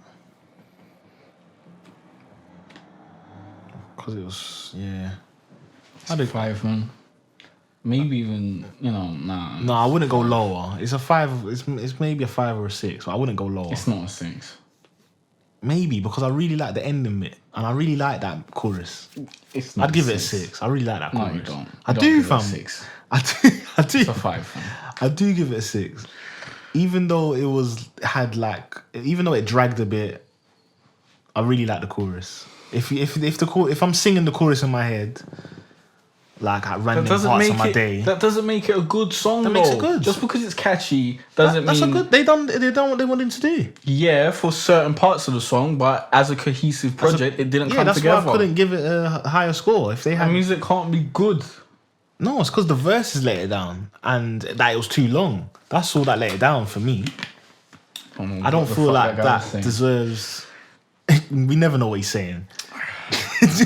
Because it was, yeah. I did 5, man. Maybe even, nah. No, I wouldn't go lower. It's a 5. It's maybe a 5 or a 6. But I wouldn't go lower. It's not a 6. Maybe because I really like the ending bit, and I really like that chorus. I'd give it a 6. I really like that chorus. No, you don't. I do, fam. 6. I do. It's a 5, fam. I do give it a 6, even though even though it dragged a bit. I really like the chorus. If I'm singing the chorus in my head, like at random parts of my day, that doesn't make it a good song. That makes it good. Just because it's catchy doesn't that's mean a good. They done what they wanted to do. Yeah, for certain parts of the song, but as a cohesive project, it didn't come together. Yeah, that's why I couldn't give it a higher score. If they had, music can't be good. No, it's because the verses let it down, and that it was too long. That's all that let it down for me. I don't feel like that deserves. We never know what he's saying.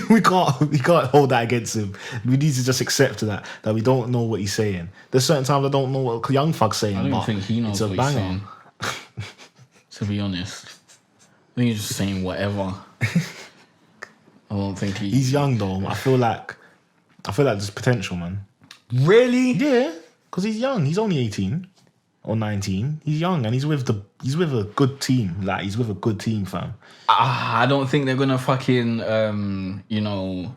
we can't hold that against him. We need to just accept that we don't know what he's saying. There's certain times I don't know what Young Thug's saying. I don't think he knows what he's saying. To be honest, I think he's just saying whatever. I don't think he's young though. I feel like there's potential, man. Really? Yeah, because he's young. He's only 18 or 19. He's young and he's with a good team. Like, he's with a good team, fam. I don't think they're gonna fucking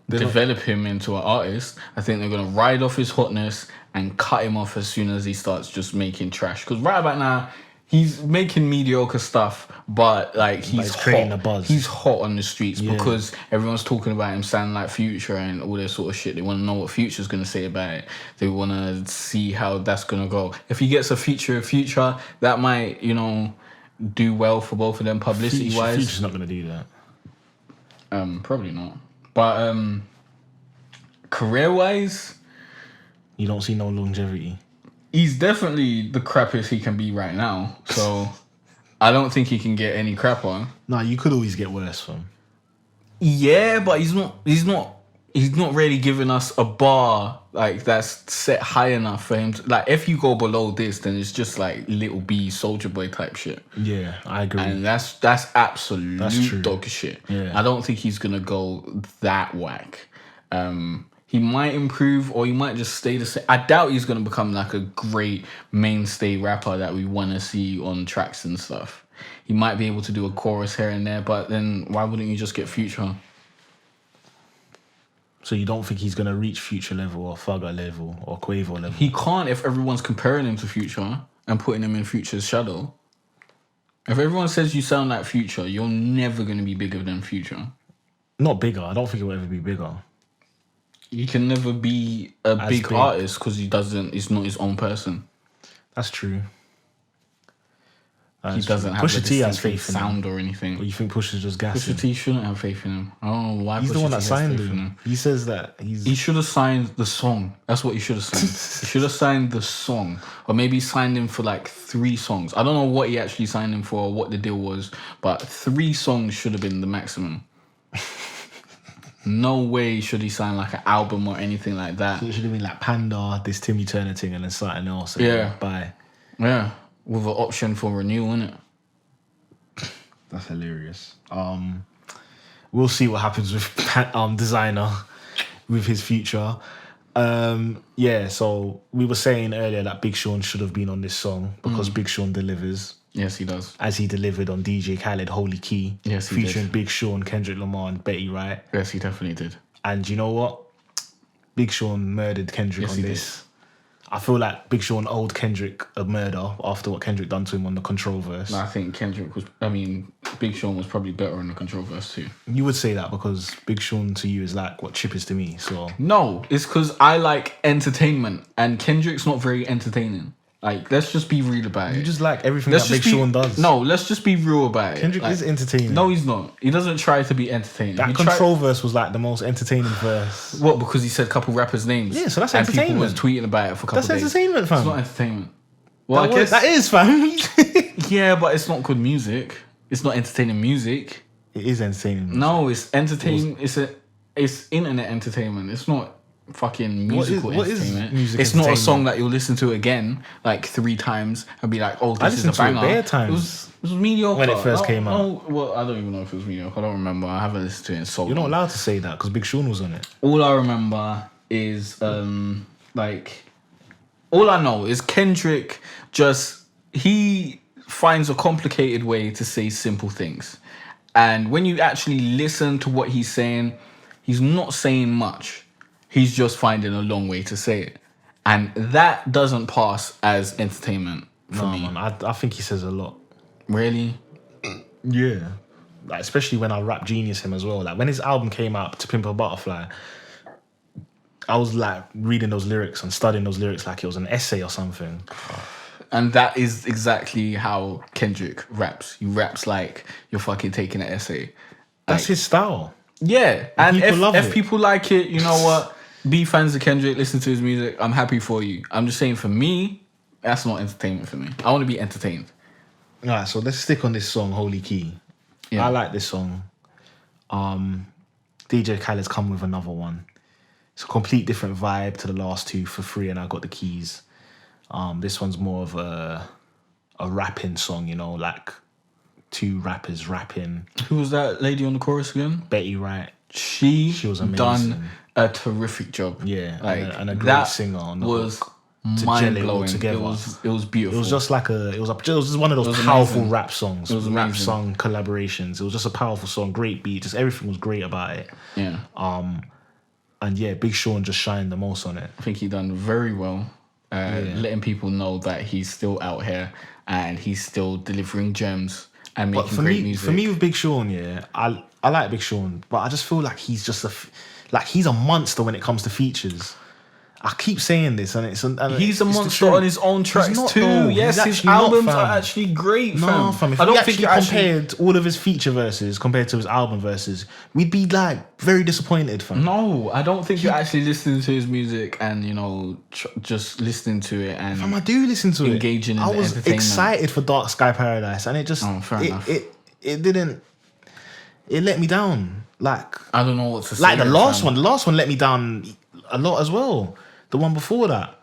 develop him into an artist. I think they're gonna ride off his hotness and cut him off as soon as he starts just making trash. Because right about now, he's making mediocre stuff, but like he's creating a buzz. He's hot on the streets because everyone's talking about him sounding like Future and all this sort of shit. They want to know what Future's gonna say about it. They want to see how that's gonna go. If he gets a Future, that might do well for both of them publicity wise. Future's not gonna do that. Probably not. But career wise, you don't see no longevity. He's definitely the crappiest he can be right now. So I don't think he can get any crapper. No, you could always get worse from. Yeah, but he's not really giving us a bar like that's set high enough for him to, like, if you go below this, then it's just like Little B, Soulja Boy type shit. Yeah, I agree. And that's absolute dog shit. Yeah. I don't think he's gonna go that whack. He might improve or he might just stay the same. I doubt he's going to become like a great mainstay rapper that we want to see on tracks and stuff. He might be able to do a chorus here and there, but then why wouldn't you just get Future? So you don't think he's going to reach Future level or Thugger level or Quavo level? He can't if everyone's comparing him to Future and putting him in Future's shadow. If everyone says you sound like Future, you're never going to be bigger than Future. Not bigger. I don't think he'll ever be bigger. He can never be a big artist because he's not his own person. That's true. He doesn't have Pusha T has faith in sound or anything. Or you think Pusha's just gassing? Pusha T shouldn't have faith in him. I don't know why. He's the one that signed him. He says that he should have signed the song. That's what he should have signed. He should have signed the song, or maybe signed him for like 3 songs. I don't know what he actually signed him for, or what the deal was, but 3 songs should have been the maximum. No way should he sign like an album or anything like that. So it should have been like Panda, this Timmy Turner thing, and then something else. Bye. Yeah, with an option for renewal, innit? That's hilarious. We'll see what happens with Designer, with his future. So we were saying earlier that Big Sean should have been on this song because Big Sean delivers. Yes, he does. As he delivered on DJ Khaled, Holy Key. Yes, he featuring did. Big Sean, Kendrick Lamar, and Betty Wright. Yes, he definitely did. And you know what? Big Sean murdered Kendrick on this. I feel like Big Sean owed Kendrick a murder after what Kendrick done to him on the Control verse. No, I think Big Sean was probably better on the Control verse too. You would say that because Big Sean to you is like what Chip is to me. So no, it's because I like entertainment and Kendrick's not very entertaining. Like, let's just be real about it. You just like everything that Big Sean does. No, let's just be real about it. Kendrick is entertaining. No, he's not. He doesn't try to be entertaining. That Control verse was like the most entertaining verse. What? Because he said a couple rappers' names. Yeah, so that's entertainment. And people was tweeting about it for a couple days. That's entertainment, fam. It's not entertainment. Well, I guess that is, fam. Yeah, but it's not good music. It's not entertaining music. It is entertaining music. No, it's entertaining. It's internet entertainment. It's not fucking musical what is entertainment. music It's not a entertainment? song that you'll listen to again like 3 times and be like, oh, this is a banger. I listened to it bare times. It was mediocre. When it first came out. Oh, well, I don't even know if it was mediocre. I don't remember. I haven't listened to it in so long. You're not allowed to say that because Big Sean was on it. All I remember is like all I know is Kendrick he finds a complicated way to say simple things. And when you actually listen to what he's saying, he's not saying much. He's just finding a long way to say it. And that doesn't pass as entertainment for me. Man, I think he says a lot. Really? Yeah. Like, especially when I rap genius him as well. Like when his album came out, To Pimp a Butterfly, I was like reading those lyrics and studying those lyrics like it was an essay or something. And that is exactly how Kendrick raps. He raps like you're fucking taking an essay. That's his style. Yeah. And if it. people like it, you know what? Be fans of Kendrick, listen to his music. I'm happy for you. I'm just saying for me, that's not entertainment for me. I want to be entertained. All right, so let's stick on this song, Holy Key. Yeah. I like this song. DJ Khaled's come with another one. It's a complete different vibe to the last two for free, and I got the keys. This one's more of a rapping song, you know, like 2 rappers rapping. Who was that lady on the chorus again? Betty Wright. She was amazing. Done a terrific job. Yeah, like, and a great singer on the hook. Mind blowing. It was beautiful. It was just like it was just one of those powerful rap songs. It was rap song collaborations. It was just a powerful song, great beat. Just everything was great about it. Yeah. And yeah, Big Sean just shined the most on it. I think he done very well. Letting people know that he's still out here and he's still delivering gems and making great music. For me, with Big Sean, yeah, I like Big Sean, but I just feel like he's just he's a monster when it comes to features. I keep saying this, and he's a monster on his own tracks too. Though. Yes, his albums are actually great. No, fam. If I don't think he compared all of his feature verses compared to his album verses, we'd be like very disappointed, fam. No, I don't think you're actually listening to his music and just listening to it and. Fam, I do listen to engaging it. I was excited for Dark Sky Paradise, and it just it didn't. It let me down. Like I don't know what to say. Like the last one. The last one let me down a lot as well. The one before that.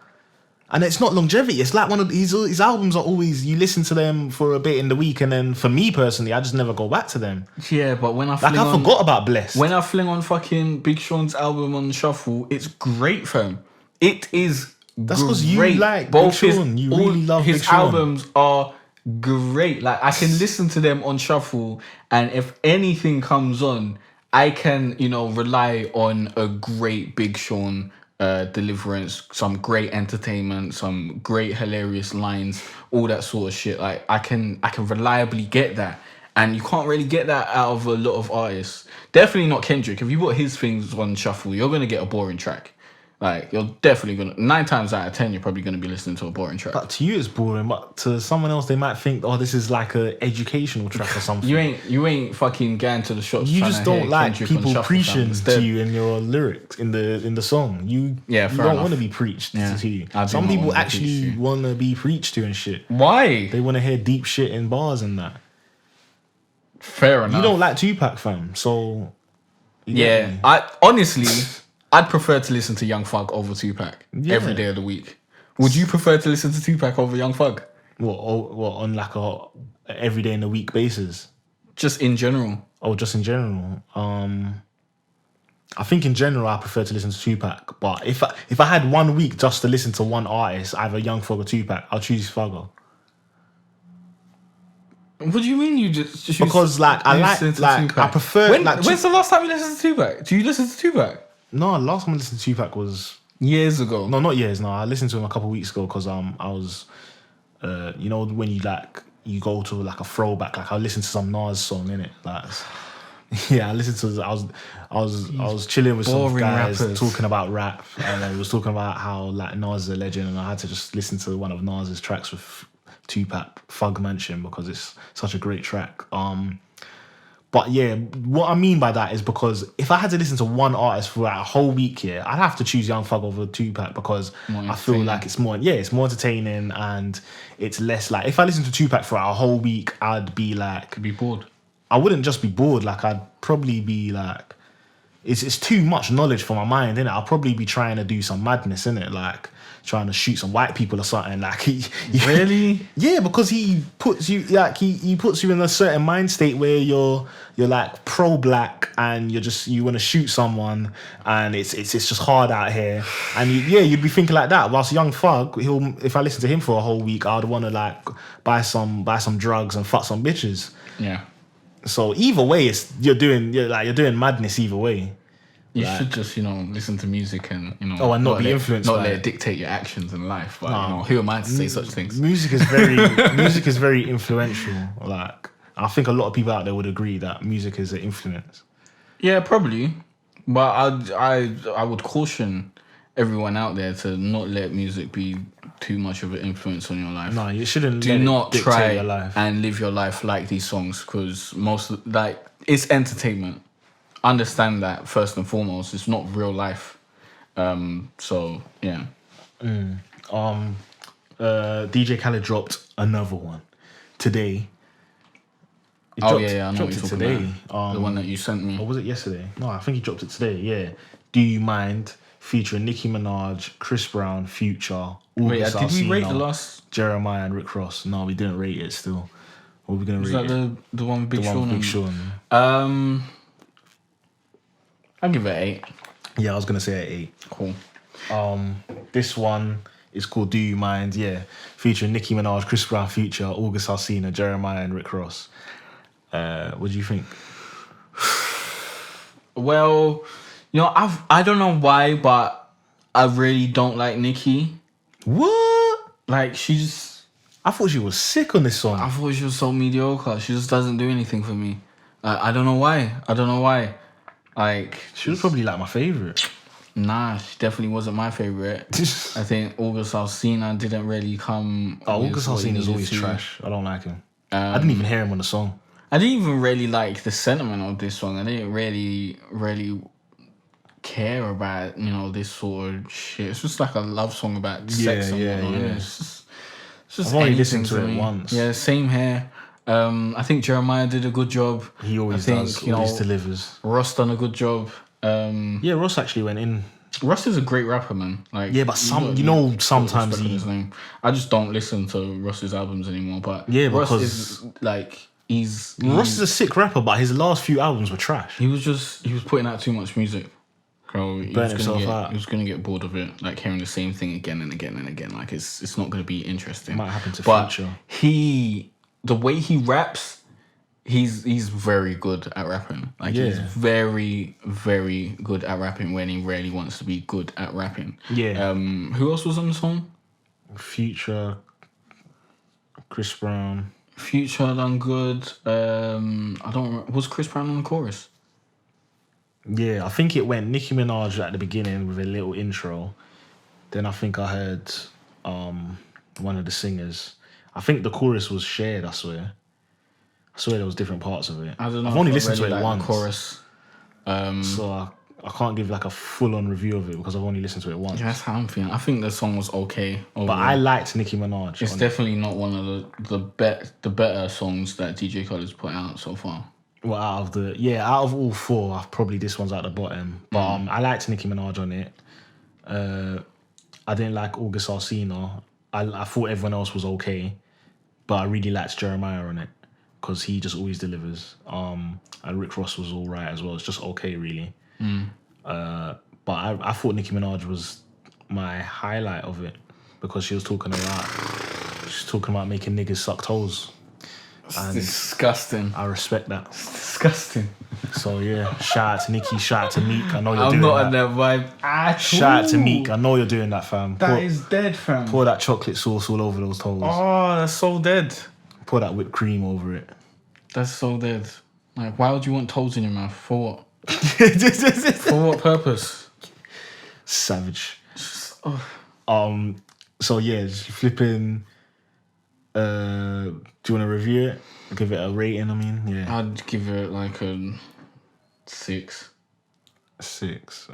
And it's not longevity. It's like one of his albums are always, you listen to them for a bit in the week, and then for me personally, I just never go back to them. Yeah, but when I forgot about Blessed. When I fling on fucking Big Sean's album on shuffle, it's great, fam. It is. That's because you like both Big Sean. You really love Big Sean. His albums are great. Like I can listen to them on shuffle, and if anything comes on, I can rely on a great Big Sean. Deliverance, some great entertainment, some great hilarious lines, all that sort of shit. Like I can reliably get that, and you can't really get that out of a lot of artists. Definitely not Kendrick. If you put his things on shuffle, you're gonna get a boring track. Like you're definitely gonna 9 times out of 10, you're probably gonna be listening to a boring track. But to you, it's boring. But to someone else, they might think, oh, this is like a educational track or something. You ain't fucking going to the shops. You just don't like people preaching to you in your lyrics in the song. You don't want to be preached to you. Some people actually want to be preached to and shit. Why? They want to hear deep shit in bars and that. Fair enough. You don't like Tupac, fam. So yeah, I honestly. I'd prefer to listen to Young Thug over Tupac every day of the week. Would you prefer to listen to Tupac over Young Thug? What on like a every day in the week basis? Just in general. Oh, just in general. I think in general I prefer to listen to Tupac. But if I had 1 week just to listen to one artist, either Young Thug or Tupac, I'll choose Thugger. What do you mean you just choose? Because I prefer. When's the last time you listened to Tupac? Do you listen to Tupac? No, last time I listened to Tupac was years ago. No, not years. No, I listened to him a couple of weeks ago because I was, when you go to like a throwback, like I listened to some Nas song in it. Like, yeah, I listened to. I was chilling with some guys talking about rap, and I was talking about how like Nas is a legend, and I had to just listen to one of Nas's tracks with Tupac, Thug Mansion, because it's such a great track. But yeah, what I mean by that is because if I had to listen to one artist for like a whole week here, I'd have to choose Young Thug over Tupac because I feel like it's more entertaining and it's less like if I listen to Tupac for a whole week, I'd be bored. I wouldn't just be bored, like I'd probably be like it's too much knowledge for my mind, innit? I'll probably be trying to do some madness, innit? Like trying to shoot some white people or something. Like really? Yeah, because he puts you like he puts you in a certain mind state where you're like pro-black and you want to shoot someone, and it's just hard out here. And you'd be thinking like that. Whilst Young Thug, if I listen to him for a whole week, I'd want to like buy some drugs and fuck some bitches. Yeah. So either way, you're doing madness either way. You should just, listen to music and, and not be influenced. Not let it dictate your actions in life. But, who am I to say such things? Music is very influential. Like, I think a lot of people out there would agree that music is an influence. Yeah, probably. But I would caution everyone out there to not let music be too much of an influence on your life. No, you shouldn't. Do not try your life and live your life like these songs, because it's entertainment. Understand that first and foremost, it's not real life. So yeah. DJ Khaled dropped another one today. I know what you're talking today. About. The one that you sent me. Or was it yesterday? No, I think he dropped it today. Yeah. Do You Mind? Featuring Nicki Minaj, Chris Brown, Future. Wait, did we rate the last? Jeremiah and Rick Ross. No, we didn't rate it still. What are we gonna rate it? Is that the one with Big Sean? Big Sean. I'll give it 8. Yeah, I was gonna say 8. Cool. This one is called Do You Mind? Yeah, featuring Nicki Minaj, Chris Brown, Future, August Alsina, Jeremiah, and Rick Ross. What do you think? Well, I don't know why, but I really don't like Nicki. What? Like, I thought she was sick on this song. I thought she was so mediocre. She just doesn't do anything for me. I don't know why. Like, she was probably like my favorite. Nah, she definitely wasn't my favorite. I think August Alsina didn't really come. August Alsina is always trash. I don't like him. I didn't even hear him on the song. I didn't even really like the sentiment of this song. I didn't really care about this sort of shit. It's just like a love song about sex. It's just I've only listened to it once. Yeah, same here. I think Jeremiah did a good job. He always does. Always delivers. Ross done a good job. Yeah, Ross actually went in. Ross is a great rapper, man. Like, yeah, but sometimes his name. I just don't listen to Ross's albums anymore. But yeah, Ross is like Ross is a sick rapper, but his last few albums were trash. He was putting out too much music. Bro, he was gonna get bored of it, like hearing the same thing again and again and again. Like it's not gonna be interesting. It might happen to Future. The way he raps, he's very good at rapping. Like he's very, very good at rapping when he really wants to be good at rapping. Yeah. Who else was on the song? Future, Chris Brown. Future done good. I don't remember. Was Chris Brown on the chorus? Yeah, I think it went Nicki Minaj at the beginning with a little intro. Then I think I heard one of the singers. I think the chorus was shared, I swear there was different parts of it. I don't know. I've only listened to it once. The chorus. So I can't give like a full-on review of it because I've only listened to it once. Yeah, that's how I'm feeling. I think the song was okay overall. But I liked Nicki Minaj. It's definitely not one of the better songs that DJ Khaled's put out so far. Well, out of all 4, probably this one's at the bottom. But I liked Nicki Minaj on it. I didn't like August Alsina. I thought everyone else was okay, but I really liked Jeremiah on it because he just always delivers. And Rick Ross was all right as well. It's just okay, really. But I thought Nicki Minaj was my highlight of it because she was talking about making niggas suck toes. It's disgusting. I respect that. It's disgusting. So yeah, shout out to Nicki, shout out to Meek. I know you're doing that. I'm not on that vibe at Shout out to Meek. I know you're doing that, fam. That is dead, fam. Pour that chocolate sauce all over those toes. Oh, that's so dead. Pour that whipped cream over it. That's so dead. Like, why would you want toes in your mouth? For what? For what purpose? Savage. So yeah, just flipping. Do you want to review it? Give it a rating, I mean? Yeah. I'd give it like a 6. 6.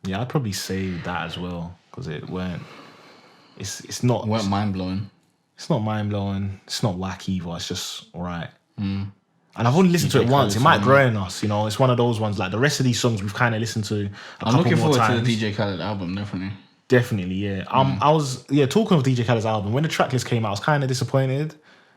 Yeah, I'd probably say that as well. Because it weren't... It's not... It weren't mind-blowing. It's not mind-blowing. It's not wacky either. It's just alright. And I've only listened to it once. Khaled's It might song, grow in us, you know. It's one of those ones. Like the rest of these songs, we've kind of listened to I'm looking forward to the DJ Khaled album, definitely. Definitely, yeah. I was talking of DJ Khaled's album. When the tracklist came out, I was kind of disappointed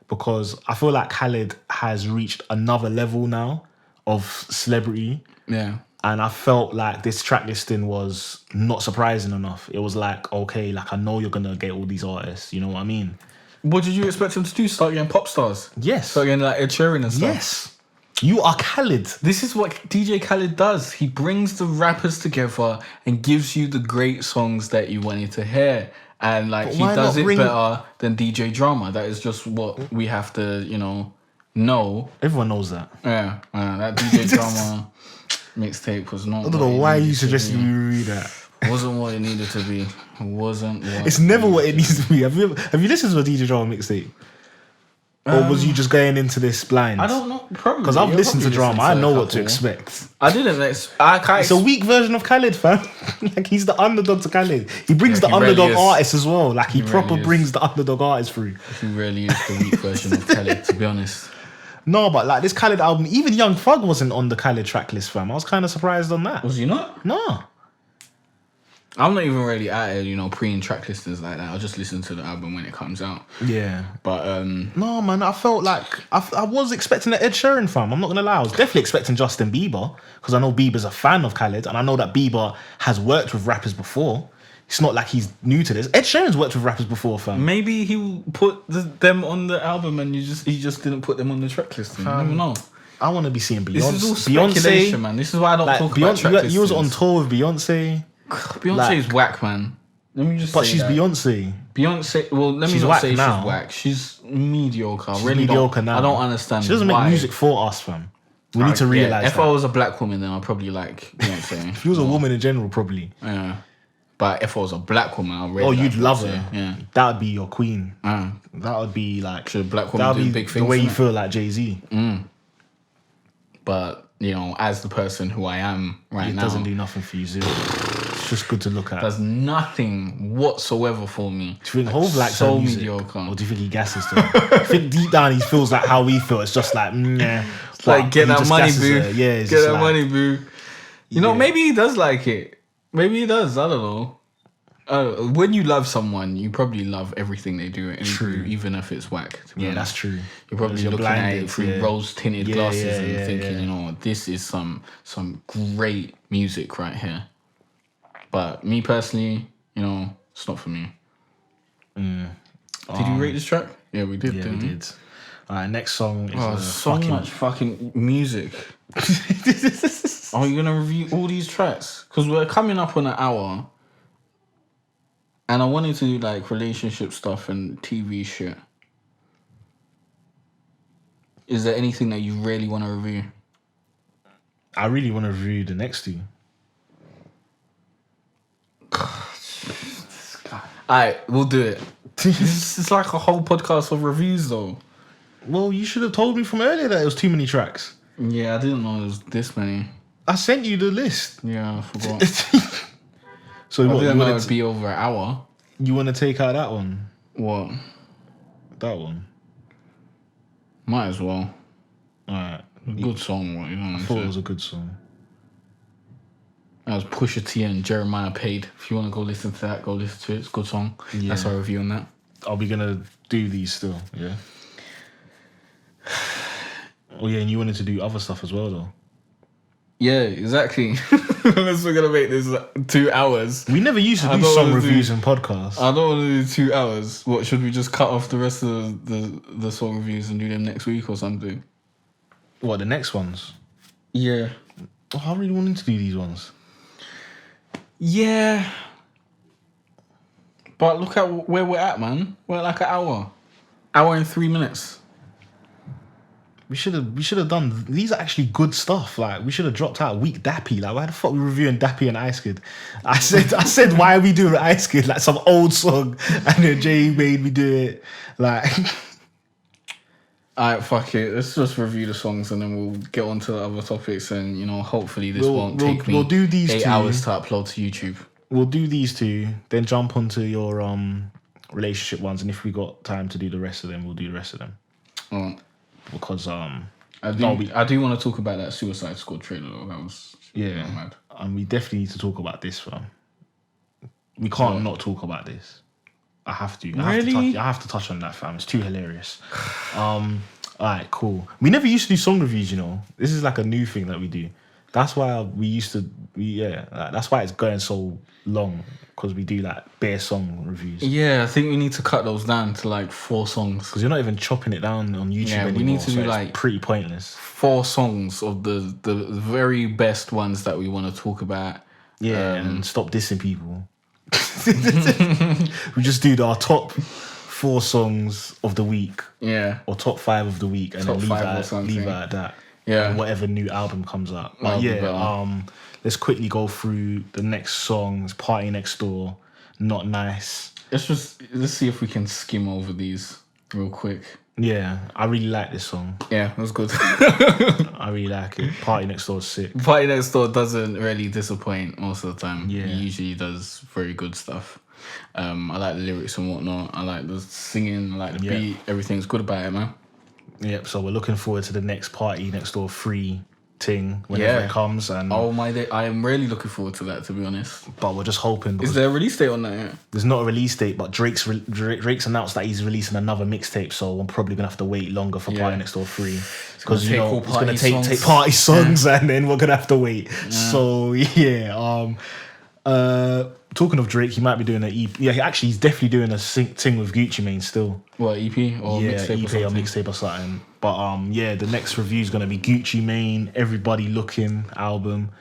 because I feel like Khaled has reached another level now of celebrity. Yeah. And I felt like this track listing was not surprising enough. It was like, okay, like I know you're gonna get all these artists, you know what I mean? What did you expect him to do? Start getting pop stars? Yes. Start getting like Ed Sheeran and stuff? Yes. You are Khaled. This is what DJ Khaled does. He brings the rappers together and gives you the great songs that you wanted to hear. And like he does it better than DJ Drama. That is just what we have to, know. Everyone knows that. Yeah. That DJ Drama mixtape was not. I don't know why you suggested me read that. Wasn't what it needed to be. It's never what it needs to be. Have you listened to a DJ Drama mixtape? Or was you just going into this blind? I don't know. Probably. Because I've listened to Drama. I know what to expect. I didn't. It's a weak version of Khaled, fam. Like, he's the underdog to Khaled. He brings the underdog artist as well. Like, he proper brings the underdog artist through. He really is the weak version of Khaled, to be honest. No, but like this Khaled album, even Young Thug wasn't on the Khaled track list, fam. I was kind of surprised on that. Was he not? No. I'm not even really at it, pre and track listings like that. I'll just listen to the album when it comes out. Yeah. But no, man, I felt like I was expecting an Ed Sheeran, fam. I'm not gonna lie. I was definitely expecting Justin Bieber because I know Bieber's a fan of Khaled and I know that Bieber has worked with rappers before. It's not like he's new to this. Ed Sheeran's worked with rappers before, fam. Maybe he put them on the album and he just didn't put them on the track listing. I don't know. I want to be seeing Beyonce. This is all speculation, man. This is why I don't talk about track listings. You was on tour with Beyonce. Beyonce is whack, man. Let me just say she's that. Beyonce. Well, let me not say she's whack. She's mediocre. She's really mediocre now. I don't understand. She doesn't make music for us, fam. We need to realize that. If I was a black woman, then I'd probably like Beyonce. If you was a woman in general, probably. Yeah. But if I was a black woman, I'd really you'd love her. Yeah. That would be your queen. That would be like... Should a black woman do big things? The way you feel like Jay-Z. But, as the person who I am right now... It doesn't do nothing for you, zero. It's just good to look at. Does nothing whatsoever for me. Do you think Hov likes so mediocre? Or do you think he gasses to her? I think deep down he feels like how we feel. It's just like, yeah. It's like, get that money, boo. Yeah, get that money, boo. Maybe he does like it. Maybe he does. I don't know. When you love someone, you probably love everything they do, even if it's whack. That's true. You're probably looking at it through rose-tinted glasses and thinking, this is some great music right here. But me personally, it's not for me. Did you rate this track? Yeah, we did. Yeah, we did. All right, next song is so much fucking music. Are you gonna review all these tracks? Because we're coming up on an hour, and I wanted to do like relationship stuff and TV shit. Is there anything that you really want to review? I really want to review the next two. Alright, we'll do it. This is like a whole podcast of reviews, though. Well, you should have told me from earlier that it was too many tracks. Yeah, I didn't know there was this many. I sent you the list. Yeah, I forgot. So I didn't know it'd be over an hour. You want to take out that one? What? That one. Might as well. Alright. Good song, what you know? I thought it was a good song. That was Pusha T and Jeremiah Paid. If you want to go listen to that, go listen to it. It's a good song. Yeah. That's our review on that. Are we gonna do these still? Yeah. Oh yeah, and you wanted to do other stuff as well, though. Yeah, exactly. Unless we're gonna make this 2 hours. We never used to do song reviews and podcasts. I don't want to do 2 hours. What, should we just cut off the rest of the song reviews and do them next week or something? What, the next ones? Yeah. Oh, I really wanted to do these ones. Yeah. But look at where we're at, man. We're at like an hour. Hour and 3 minutes. We should have done. These are actually good stuff. Like, we should have dropped out Weak Dappy. Like, why the fuck are we reviewing Dappy and Ice Kid? I said why are we doing Ice Kid? Like some old song, and then Jay made me do it. Like, alright, fuck it. Let's just review the songs and then we'll get on to the other topics. And hopefully this won't take me. We'll do these 8 hours to upload to YouTube. We'll do these two, then jump onto your relationship ones, and if we got time to do the rest of them, we'll do the rest of them. Alright. Because I do want to talk about that Suicide Squad trailer though. That was mad. And we definitely need to talk about this, fam. We can't not talk about this. I have to. I have to touch on that, fam. It's too hilarious. Alright, cool. We never used to do song reviews, you know. This is like a new thing that we do. That's why we used to. That's why it's going so long, because we do like bare song reviews. Yeah, I think we need to cut those down to like 4 songs. Because you're not even chopping it down on YouTube anymore. We need to do like pretty pointless. 4 songs of the very best ones that we want to talk about. Yeah, and stop dissing people. We just do our top 4 songs of the week. Yeah. Or top 5 of the week, and top then leave it at that. Yeah. And whatever new album comes up. But let's quickly go through the next songs. Party Next Door, Not Nice. Let's see if we can skim over these real quick. Yeah, I really like this song. Yeah, it was good. I really like it. Party Next Door is sick. Party Next Door doesn't really disappoint most of the time. Yeah. He usually does very good stuff. I like the lyrics and whatnot. I like the singing. I like the beat. Everything's good about it, man. Yep, so we're looking forward to the next Party Next Door 3 thing whenever it comes. And oh my day, I am really looking forward to that, to be honest. But we're just hoping. Is there a release date on that yet? There's not a release date, but Drake's announced that he's releasing another mixtape, so I'm probably gonna have to wait longer for Party Next Door 3, because it's gonna take party songs and then we're gonna have to wait. Yeah. So talking of Drake, he might be doing an EP. Yeah, he's definitely doing a thing with Gucci Mane still. What, EP or mixtape or something? But the next review is gonna be Gucci Mane, Everybody Looking album.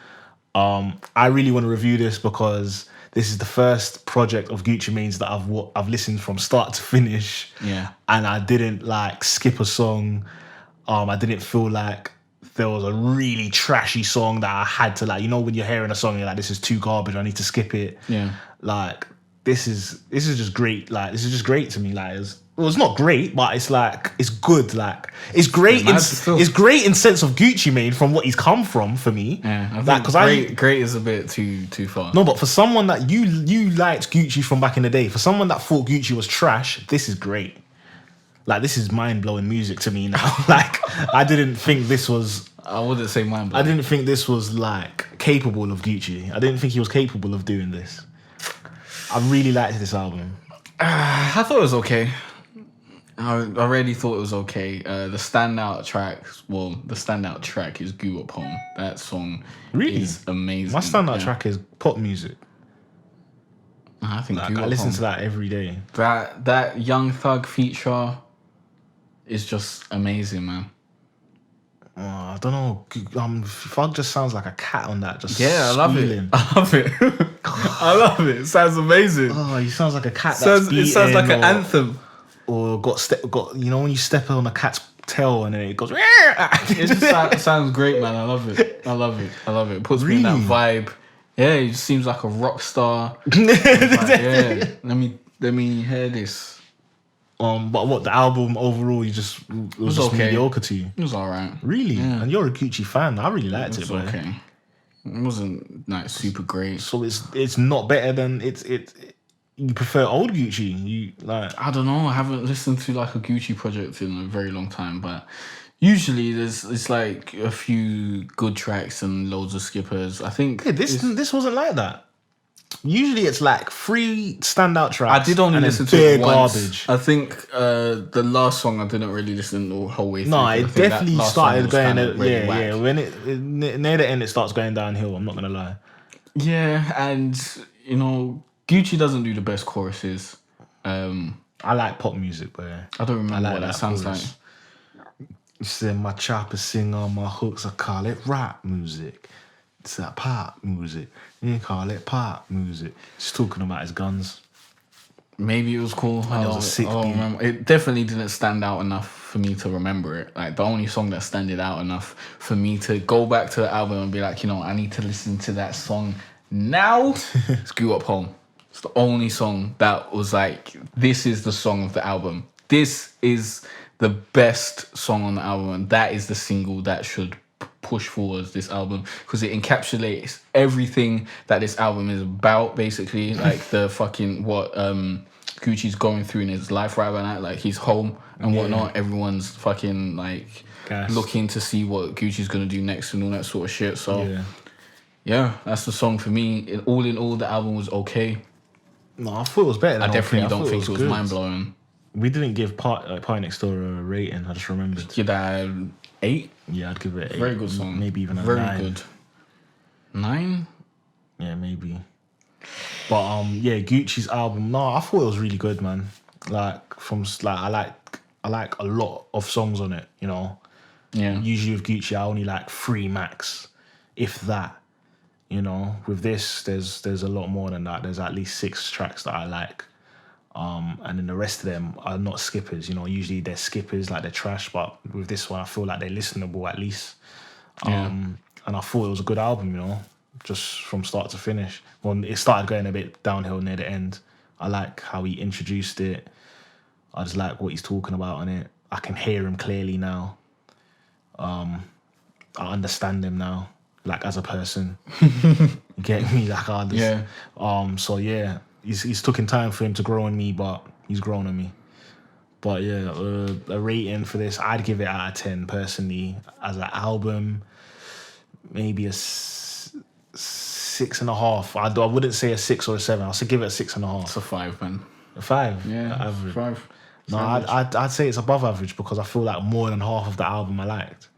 I really want to review this because this is the first project of Gucci Mane's that I've listened from start to finish. Yeah, and I didn't like skip a song. I didn't feel like there was a really trashy song that I had to, like, you know, when you're hearing a song, you're like, this is too garbage, I need to skip it. Yeah. Like, this is just great. Like, this is just great to me. Like, it's not great, but it's like, it's good. Like, it's great. It's great in sense of Gucci Mane from what he's come from for me. Yeah, I think great is a bit too far. No, but for someone that you liked Gucci from back in the day, for someone that thought Gucci was trash, this is great. Like, this is mind-blowing music to me now. Like, I didn't think this was... I wouldn't say mind-blowing. I didn't think this was, like, capable of Gucci. I didn't think he was capable of doing this. I really liked this album. I thought it was okay. I really thought it was okay. The standout track is Grew Up Home. That song is amazing. My standout track is pop music. I think I listen to that every day. That Young Thug feature is just amazing, man. I don't know. Thug just sounds like a cat on that. I love it. I love it. It sounds amazing. Oh, he sounds like a cat. It sounds like an anthem. Or got you know when you step on a cat's tail and then it goes. It just sounds great, man. I love it. It puts me in that vibe. Yeah, he just seems like a rock star. Let me hear this. But what, the album overall, it was just okay. mediocre to you? It was alright. Really? Yeah. And you're a Gucci fan. I really liked it, bro. Okay. It wasn't like super great. So it's not better than you prefer old Gucci. You like, I don't know. I haven't listened to like a Gucci project in a very long time, but usually it's like a few good tracks and loads of skippers. I think this wasn't like that. Usually it's like 3 standout tracks. I did only listen to it once. Garbage. I think the last song I didn't really listen the whole way through. No, it definitely started going. Really when it near the end it starts going downhill. I'm not gonna lie. Yeah, and you know Gucci doesn't do the best choruses. I like pop music, but I don't remember what that sounds chorus. Like. You said my choppers sing on my hooks. I call it rap music. It's that pop music. You call it pop music. He's talking about his guns. Maybe it was cool. I don't remember. It definitely didn't stand out enough for me to remember it. Like, the only song that standed out enough for me to go back to the album and be like, you know, I need to listen to that song now. It's Grew Up Home. It's the only song that was like, this is the song of the album. This is the best song on the album, and that is the single that should push forward this album, because it encapsulates everything that this album is about, basically. Like the fucking what Gucci's going through in his life right now, like he's home and whatnot. Everyone's fucking like looking to see what Gucci's gonna do next and all that sort of shit. So yeah, that's the song for me. In all, the album was okay. No, I thought it was better. I definitely don't think it was mind blowing. We didn't give Party Next Door a rating. I just remembered. Give that 8. Yeah, I'd give it 8. Very good song. Maybe even a very 9. Good. 9. Yeah, maybe. But yeah, Gucci's album. No, I thought it was really good, man. Like I like a lot of songs on it. You know. Yeah. Usually with Gucci, I only like 3 max, if that. You know, with this, there's a lot more than that. There's at least 6 tracks that I like. And then the rest of them are not skippers. You know, usually they're skippers, like they're trash. But with this one, I feel like they're listenable at least. And I thought it was a good album, you know, just from start to finish. Well, it started going a bit downhill near the end. I like how he introduced it. I just like what he's talking about on it. I can hear him clearly now. I understand him now, like as a person. You get me? Like I understand. Yeah. So yeah, he's taking time for him to grow on me, but he's grown on me. But yeah, a rating for this, I'd give it out of 10 personally. As an album, maybe a 6.5. I wouldn't say a 6 or a 7. I'll say give it a 6.5. It's a 5, man. A 5? Yeah, average. 5. No, I'd say it's above average because I feel like more than half of the album I liked.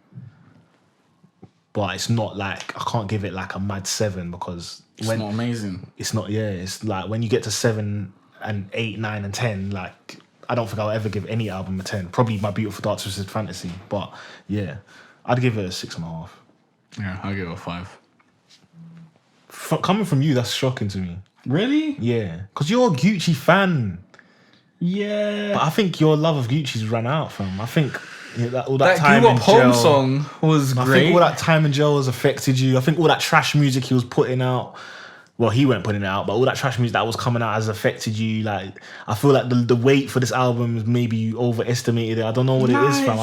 But it's not like, I can't give it like a mad 7 because it's not amazing. It's not, it's like when you get to 7 and 8, 9 and 10, like I don't think I'll ever give any album a 10. Probably My Beautiful Dark Twisted Fantasy. But yeah, I'd give it a 6.5. Yeah, I'll give it a 5. Coming from you, that's shocking to me. Really? Yeah, because you're a Gucci fan. Yeah. But I think your love of Gucci's run out, fam. I think all that time Grew in Up Home jail song was great. I think all that time in jail has affected you. I think all that trash music he was putting out, well, he weren't putting it out, but all that trash music that was coming out has affected you. Like, I feel like the weight for this album is maybe you overestimated it. I don't know what it is, fam.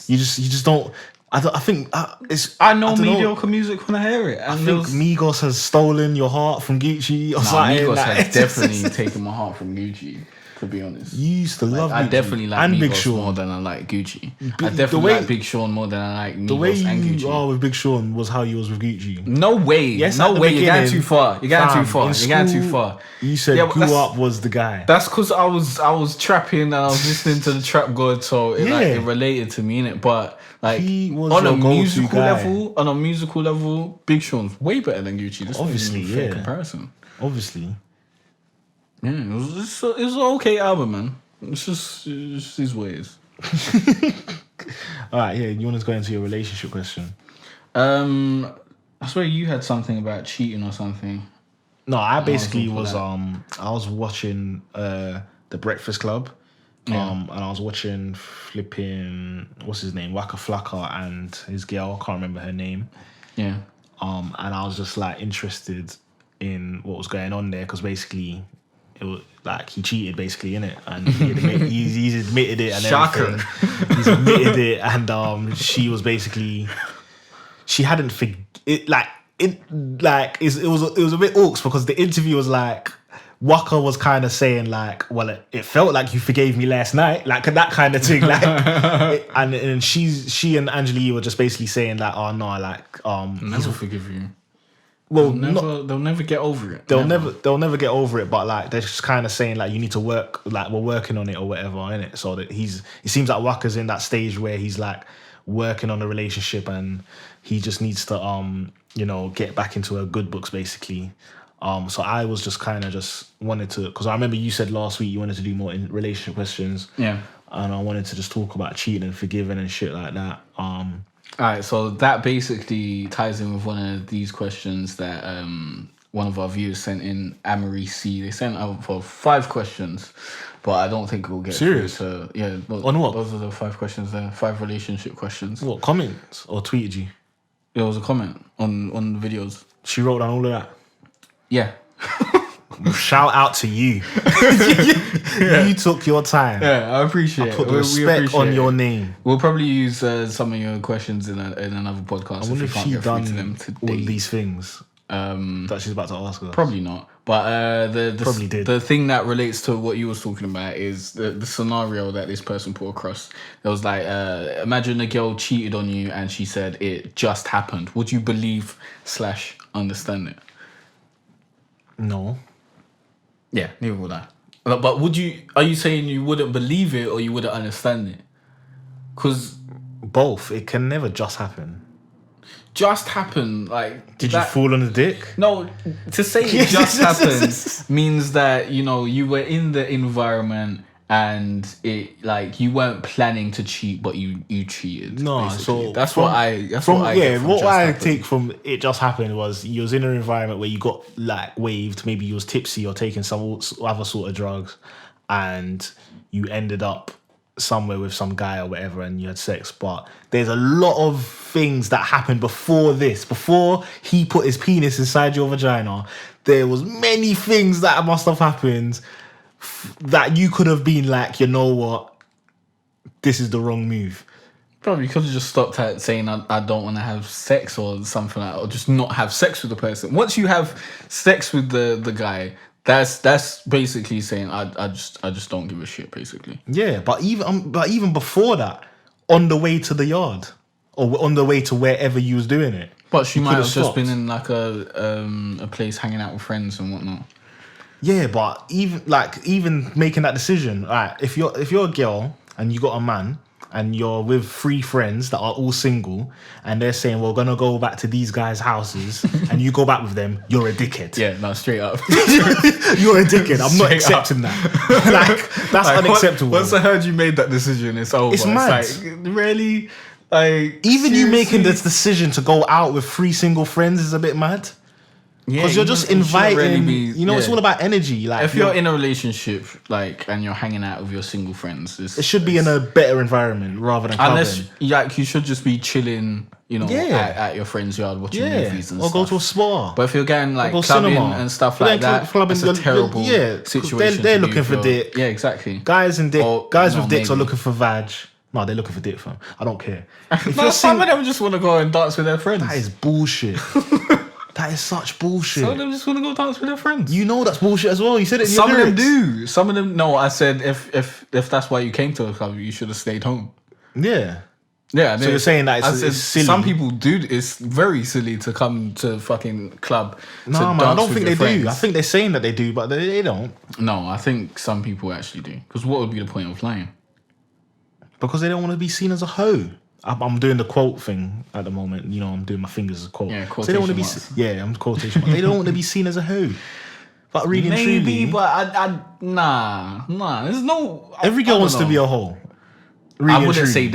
You just don't. I think it's. I know mediocre music when I hear it. I think Migos has stolen your heart from Gucci or something. Migos has definitely taken my heart from Gucci. To be honest, you used to love. I definitely like and Migos Big Sean more than I like Gucci. I definitely like Big Sean more than I like Migos and Gucci. The way you are with Big Sean was how you was with Gucci. No way. Yes, no way. You're going too far. You're going too far. You're going too far. You said Grew Up was the guy. That's because I was trapping and I was listening to the trap god, so it related to me, innit? But like on a musical level, Big Sean's way better than Gucci. This obviously, fair comparison. Obviously. Yeah, it was an okay album, man. It's just his ways. All right, yeah. You want to go into your relationship question? I swear you had something about cheating or something. No, I basically was I was watching The Breakfast Club, and I was watching flipping what's his name, Waka Flocka and his girl. I can't remember her name. Yeah. And I was just like interested in what was going on there because basically. It was like he cheated basically, innit? And he's admitted it and everything. He's admitted it, and she was basically she hadn't it was a bit awkward because the interview was like Waka was kind of saying like, well, it felt like you forgave me last night, like that kind of thing, like, and she and Angela were just basically saying like, oh no, like never forgive you. Well, they'll never get over it. They'll never get over it. But like they're just kind of saying like you need to work, like we're working on it or whatever, innit? So that it seems like Waka's in that stage where he's like working on the relationship and he just needs to get back into her good books basically. So I was just kind of just wanted to, because I remember you said last week you wanted to do more in relationship questions. Yeah. And I wanted to just talk about cheating and forgiving and shit like that. Alright, so that basically ties in with one of these questions that one of our viewers sent in, Amory C. They sent out for 5 questions, but I don't think we'll get serious. Through to, yeah, on what? Those are the 5 questions there, 5 relationship questions. What, comments or tweeted you? There was a comment on the videos. She wrote down all of that? Yeah. Shout out to you. You took your time. Yeah, I appreciate it. I put respect on your name. We'll probably use some of your questions in another podcast. I wonder if she done them today. all these things that she's about to ask us. Probably not. But Probably did. the thing that relates to what you was talking about is the scenario that this person put across. It was like, imagine a girl cheated on you and she said it just happened. Would you believe / understand it? No. Yeah, neither would I. But are you saying you wouldn't believe it or you wouldn't understand it? Because both. It can never just happen. Just happen, like... Did you fall on the dick? No, to say it just happened means that, you were in the environment and it, like, you weren't planning to cheat, but you cheated. No, basically. so... That's what I take from it just happened was you was in an environment where you got, like, waved, maybe you was tipsy or taking some other sort of drugs, and you ended up somewhere with some guy or whatever and you had sex. But there's a lot of things that happened before this. Before he put his penis inside your vagina, there was many things that must have happened that you could have been like, you know what, this is the wrong move. Probably could have just stopped at saying I don't want to have sex or something like that, or just not have sex with the person. Once you have sex with the guy, that's basically saying I just don't give a shit, basically. Yeah, but even before that, on the way to the yard or on the way to wherever you was doing it. But she might have just been in like a place hanging out with friends and whatnot. Yeah, but even making that decision, right? If you're a girl and you got a man and you're with 3 friends that are all single and they're saying, we're going to go back to these guys' houses and you go back with them, you're a dickhead. Yeah, no, straight up. You're a dickhead. I'm not accepting that. That's unacceptable. Once I heard you made that decision, it's over. It's mad. Like, really? Like, even seriously? you making this decision to go out with 3 single friends is a bit mad. Because you're just inviting, it's all about energy. Like, if you're in a relationship, like, and you're hanging out with your single friends, it should be in a better environment rather than clubbing. Unless, like, you should just be chilling, at your friend's yard watching movies and or stuff. go to a spa. But if you're getting like clubbing and stuff like that, it's a terrible situation. They're looking for dick. Yeah, exactly. Guys with dicks are looking for vag. No, they're looking for dick, fam. I don't care. Some of them just want to go and dance with their friends. That is bullshit. That is such bullshit. Some of them just want to go dance with their friends. You know that's bullshit as well. You said it in your lyrics. Some of them do. Some of them... No, I said if that's why you came to a club, you should have stayed home. Yeah. Yeah. So you're saying that it's silly. Some people do... It's very silly to come to a fucking club No, man, I don't think they do. I think they're saying that they do, but they don't. No, I think some people actually do. Because what would be the point of lying? Because they don't want to be seen as a hoe. I'm doing the quote thing at the moment. I'm doing my fingers as a quote. Yeah, quotation so they don't want to be. I'm quotation. They don't want to be seen as a hoe. But really and truly, maybe. But nah. There's no. Every girl wants to be a hoe. Really I wouldn't say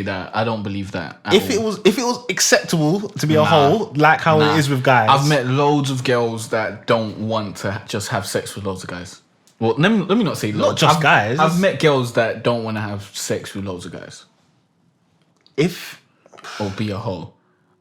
that. I don't believe that. If it was acceptable to be a hoe, like how it is with guys, I've met loads of girls that don't want to just have sex with loads of guys. Well, let me not say loads. Not just guys. I've met girls that don't want to have sex with loads of guys. Or be a hoe.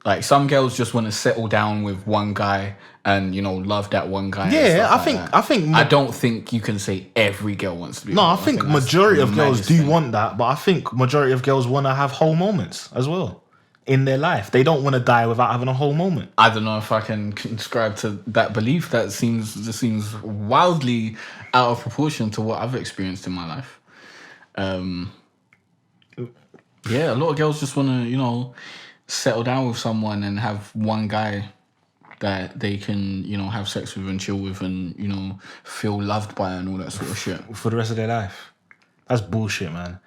Like, some girls just want to settle down with one guy and, love that one guy. Yeah, I think I don't think you can say every girl wants to be. No, I think majority of girls do want that, but I think majority of girls want to have whole moments as well in their life. They don't want to die without having a whole moment. I don't know if I can subscribe to that belief. That seems wildly out of proportion to what I've experienced in my life. Yeah, a lot of girls just want to, settle down with someone and have one guy that they can, have sex with and chill with and, feel loved by and all that sort of shit. For the rest of their life. That's bullshit, man.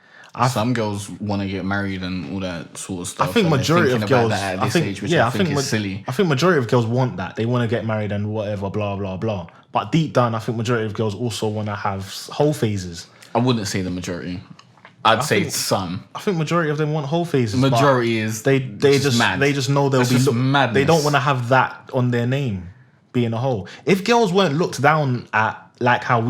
Some girls want to get married and all that sort of stuff. I think majority of girls... I think is silly. I think majority of girls want that. They want to get married and whatever, blah, blah, blah. But deep down, I think majority of girls also want to have whole phases. I wouldn't say the majority. I'd say some. I think majority of them want whole phases. Majority is they just know they'll be madness. They don't want to have that on their name, being a hoe. If girls weren't looked down at like how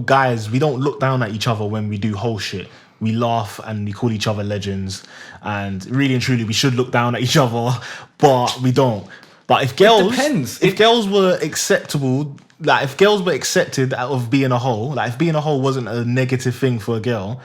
guys, we don't look down at each other when we do whole shit. We laugh and we call each other legends, and really and truly we should look down at each other, but we don't. But if girls were acceptable. Like, if girls were accepted out of being a hoe, like, if being a hoe wasn't a negative thing for a girl,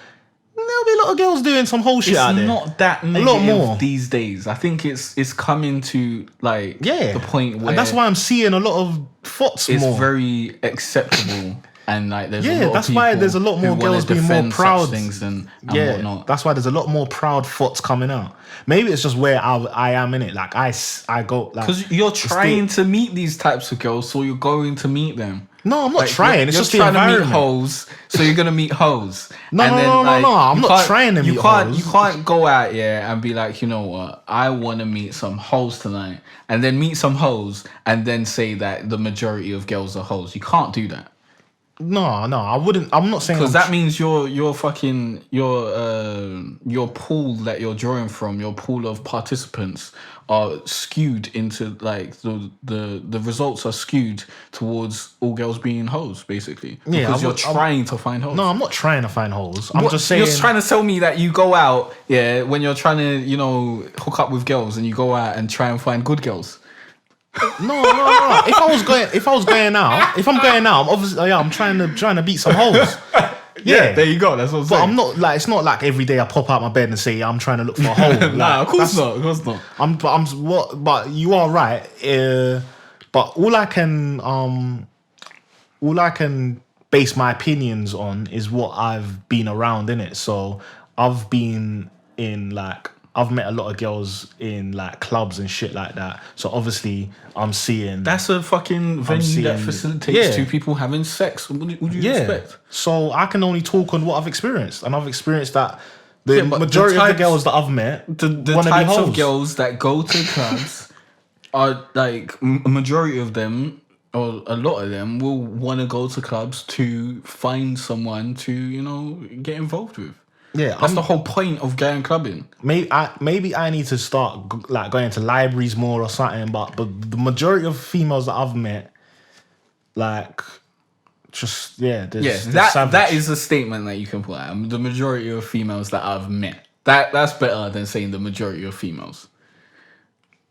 they'll be a lot of girls doing some whole shit out there. It's not that negative a lot more these days. I think it's coming to like the point where, and that's why I'm seeing a lot of thoughts it's more. very acceptable. And like, there's a lot that's of why there's a lot more girls being more proud. Things and whatnot. That's why there's a lot more proud thoughts coming out. Maybe it's just where I am in it. Like I go like, because you're trying to meet these types of girls, so you're going to meet them. No, I'm not trying. It's just trying the environment. To meet hoes, so you're gonna meet hoes. No. I'm not trying to meet hoes. You can't go out here and be like, you know what? I want to meet some hoes tonight, and then meet some hoes, and then say that the majority of girls are hoes. You can't do that. No, I wouldn't. I'm not saying, because that means your pool that you're drawing from, your pool of participants are skewed into like the results are skewed towards all girls being hoes, basically. Because you're trying to find hoes. No, I'm not trying to find hoes. I'm just saying, you're trying to tell me that you go out, when you're trying to, hook up with girls, and you go out and try and find good girls. No. If I'm going out, I'm obviously I'm trying to beat some hoes. Yeah, there you go. That's what I'm saying. But I'm not like, it's not like every day I pop out my bed and say I'm trying to look for a hole. Like, nah, of course not. But you are right. But all I can base my opinions on is what I've been around, innit? So I've been in like, I've met a lot of girls in like clubs and shit like that. So obviously I'm seeing... That's a fucking venue that facilitates two people having sex. What would you expect? So I can only talk on what I've experienced. And I've experienced that the majority of the girls that I've met the types of girls that go to clubs are like, a majority of them, or a lot of them, will want to go to clubs to find someone to, get involved with. Yeah, that's the whole point of going clubbing. Maybe I need to start like going to libraries more or something. But the majority of females that I've met, like, just that is a statement that you can put out. The majority of females that I've met. That's better than saying the majority of females.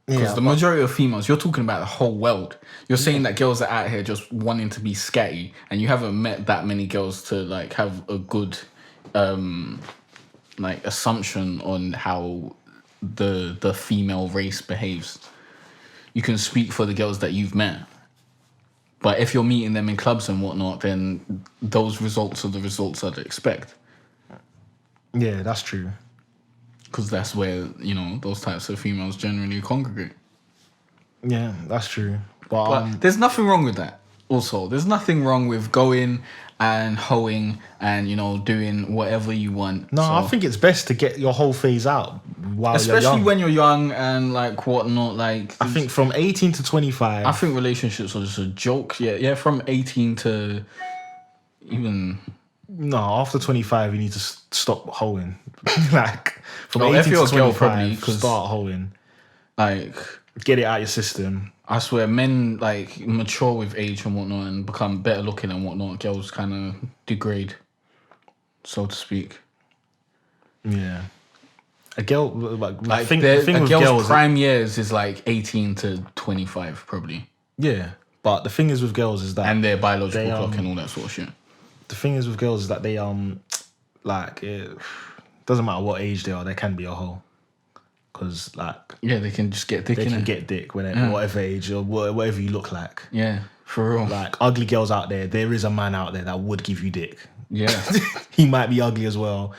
Because the majority of females, you're talking about the whole world. You're saying that girls are out here just wanting to be scatty, and you haven't met that many girls to like have a good like assumption on how the female race behaves. You can speak for the girls that you've met, but if you're meeting them in clubs and whatnot, then those results are the results I'd expect. Yeah, that's true. Because that's where those types of females generally congregate. Yeah, that's true. But there's nothing wrong with that. Also, there's nothing wrong with going and hoeing and doing whatever you want. No, I think it's best to get your whole phase out while you're young. Especially when you're young and like whatnot. Like, I think from 18 to 25. I think relationships are just a joke. Yeah. From 18 to even. No, after 25 you need to stop hoeing. Like from 18 if you're to 25, a girl, probably start hoeing. Like, get it out of your system. I swear, men like mature with age and whatnot and become better looking and whatnot. Girls kind of degrade, so to speak. Yeah, a girl like a girl's prime years is like 18 to 25, probably. Yeah, but the thing is with girls is that, and their biological clock and all that sort of shit. The thing is with girls is that they like it doesn't matter what age they are, they can be a hoe. Because they can just get dick. They can get dick whatever age or whatever you look like. Yeah, for real. Like ugly girls out there, there is a man out there that would give you dick. Yeah, he might be ugly as well,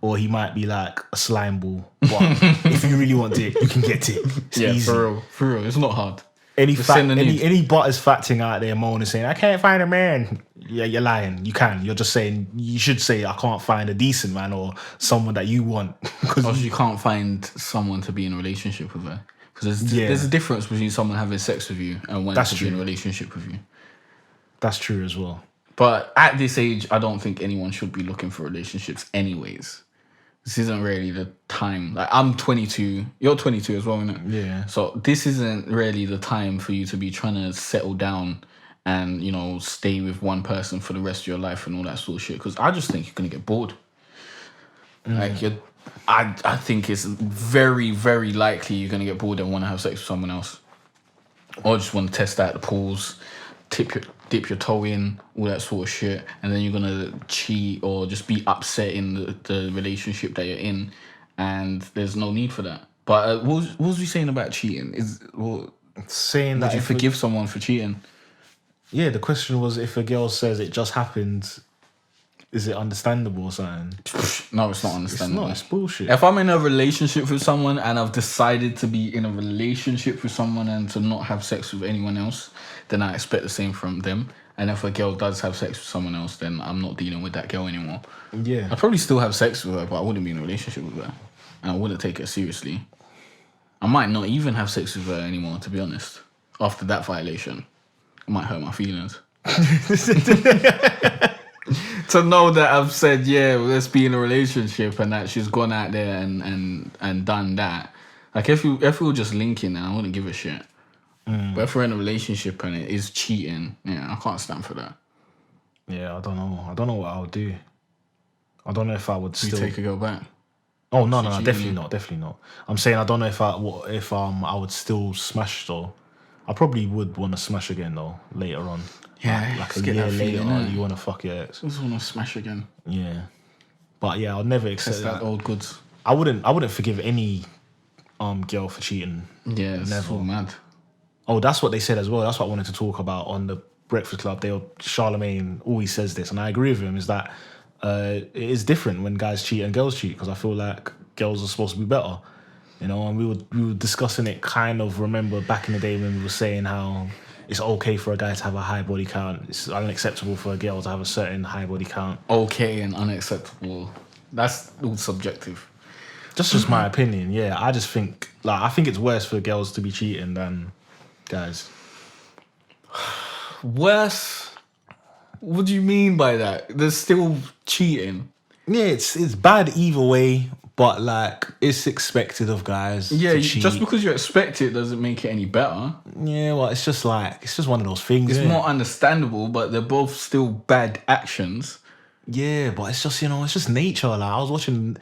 or he might be like a slime ball. But if you really want dick, you can get dick. It's easy. For real. It's not hard. Any butters fat thing out there moaning saying I can't find a man. Yeah, you're lying. You can. You're just saying, you should say I can't find a decent man or someone that you want. Because you can't find someone to be in a relationship with her. Because there's a difference between someone having sex with you and wanting to be in a relationship with you. That's true as well. But at this age, I don't think anyone should be looking for relationships anyways. This isn't really the time. Like, I'm 22. You're 22 as well, isn't it? Yeah. So this isn't really the time for you to be trying to settle down and, stay with one person for the rest of your life and all that sort of shit. Because I just think you're going to get bored. Like, I think it's very, very likely you're going to get bored and want to have sex with someone else. Or just want to test out the pools, tip dip your toe in, all that sort of shit, and then you're gonna cheat or just be upset in the relationship that you're in, and there's no need for that. But what was we saying about cheating? Saying that would you forgive someone for cheating? Yeah, the question was, if a girl says it just happened, is it understandable or something? No, it's not understandable. It's bullshit. If I'm in a relationship with someone and I've decided to be in a relationship with someone and to not have sex with anyone else, then I expect the same from them. And if a girl does have sex with someone else, then I'm not dealing with that girl anymore. Yeah. I'd probably still have sex with her, but I wouldn't be in a relationship with her. And I wouldn't take her seriously. I might not even have sex with her anymore, to be honest. After that violation, it might hurt my feelings. To know that I've said, yeah, let's be in a relationship, and that she's gone out there and done that. Like, if we were just linking, then I wouldn't give a shit. But if we're in a relationship and it is cheating, yeah, I can't stand for that. Yeah, I don't know what I would do. I don't know if I would still take a girl back. Oh no, definitely not. I'm saying I don't know if I would still smash though. I probably would want to smash again though later on. Yeah, like a year later, you want to fuck your ex. I just want to smash again. Yeah, but yeah, I'll never accept that. Old goods. I wouldn't forgive any girl for cheating. Yeah, it's never. So mad. Oh, that's what they said as well. That's what I wanted to talk about on the Breakfast Club. Charlemagne always says this, and I agree with him. Is that it is different when guys cheat and girls cheat, because I feel like girls are supposed to be better, you know. And we were discussing it. Kind of remember back in the day when we were saying how it's okay for a guy to have a high body count. It's unacceptable for a girl to have a certain high body count. Okay and unacceptable. That's all subjective. Just my opinion. Yeah, I just think I think it's worse for girls to be cheating than guys. Worse? What do you mean by that? They're still cheating. Yeah, it's bad either way, but like it's expected of guys. Yeah, to cheat. Just because you expect it doesn't make it any better. Yeah, well, it's just one of those things. It's more understandable, but they're both still bad actions. Yeah, but it's just, it's just nature. Like I was watching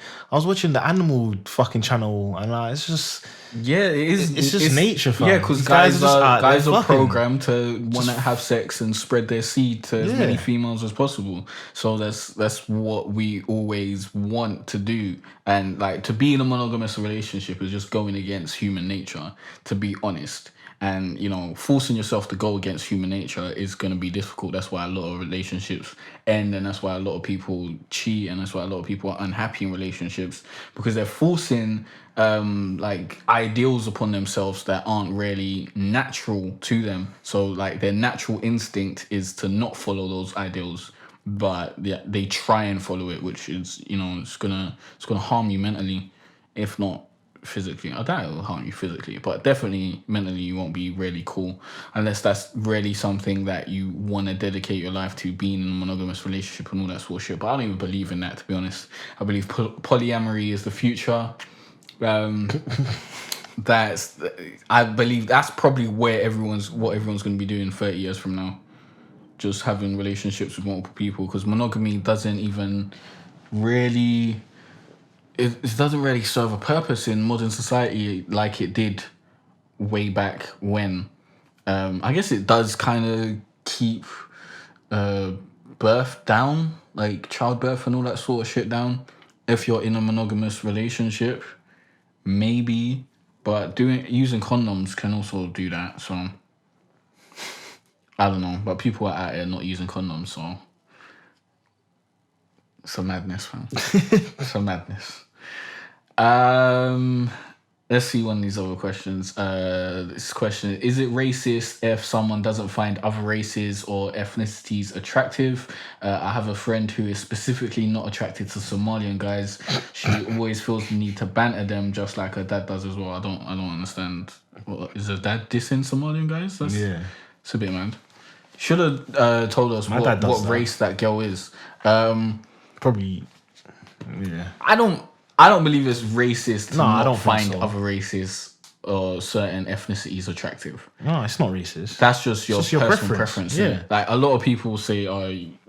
the animal fucking channel, and it's just it is. It's just nature, fam. Yeah, because guys are programmed to want to have sex and spread their seed to as many females as possible. So that's what we always want to do. And like to be in a monogamous relationship is just going against human nature, to be honest. And, forcing yourself to go against human nature is going to be difficult. That's why a lot of relationships end, and that's why a lot of people cheat, and that's why a lot of people are unhappy in relationships, because they're forcing ideals upon themselves that aren't really natural to them. So like their natural instinct is to not follow those ideals, but they try and follow it, which is, it's gonna harm you mentally, if not physically. I doubt it will harm you physically, but definitely mentally you won't be really cool unless that's really something that you want to dedicate your life to, being in a monogamous relationship and all that sort of shit. But I don't even believe in that, to be honest. I believe polyamory is the future. I believe that's probably what everyone's going to be doing 30 years from now, just having relationships with multiple people, because monogamy doesn't even really it doesn't really serve a purpose in modern society like it did way back when. I guess it does kind of keep birth down, like childbirth and all that sort of shit down, if you're in a monogamous relationship, maybe. But using condoms can also do that, so I don't know. But people are out there not using condoms, so it's a madness, fam. It's a madness. Let's see one of these other questions. This question: is it racist if someone doesn't find other races or ethnicities attractive? I have a friend who is specifically not attracted to Somalian guys. She always feels the need to banter them, just like her dad does as well. I don't understand. Is her dad dissing Somalian guys? It's a bit mad. Should have told us what race that girl is. Probably, yeah. I don't believe it's racist to not find so. Other races or certain ethnicities attractive. No, it's not racist. That's just your personal preference. Yeah. Like a lot of people say,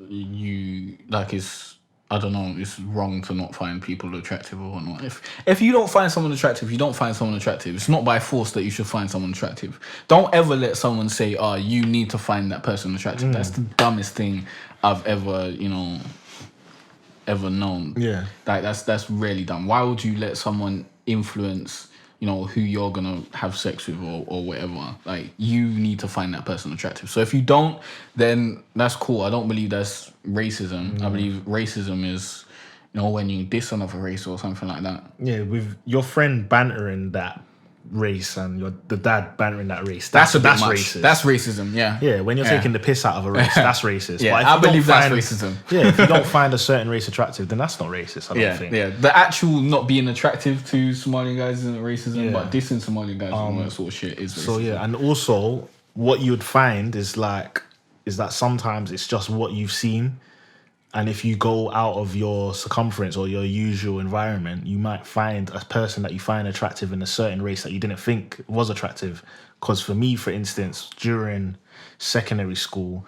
you like it's I don't know, it's wrong to not find people attractive or whatnot. If you don't find someone attractive, you don't find someone attractive. It's not by force that you should find someone attractive. Don't ever let someone say, "Oh, you need to find that person attractive." That's the dumbest thing I've ever, ever known. Yeah. Like that's really dumb. Why would you let someone influence, who you're gonna have sex with or whatever? Like, you need to find that person attractive. So if you don't, then that's cool. I don't believe that's racism. I believe racism is, when you diss another race or something like that. Yeah, with your friend bantering that race and the dad bantering that race. That's racist. That's racism, yeah. Yeah, when you're taking the piss out of a race, that's racist. Yeah, but I believe that's racism. Yeah, if you don't find a certain race attractive, then that's not racist, I don't think. Yeah, the actual not being attractive to Somalian guys isn't racism, but dissing Somalian guys and all that sort of shit is racism. So yeah, and also what you would find is that sometimes it's just what you've seen. And if you go out of your circumference or your usual environment, you might find a person that you find attractive in a certain race that you didn't think was attractive. Because for me, for instance, during secondary school,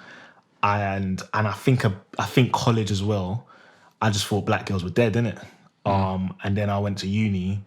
and I think college as well, I just thought black girls were dead, innit? And then I went to uni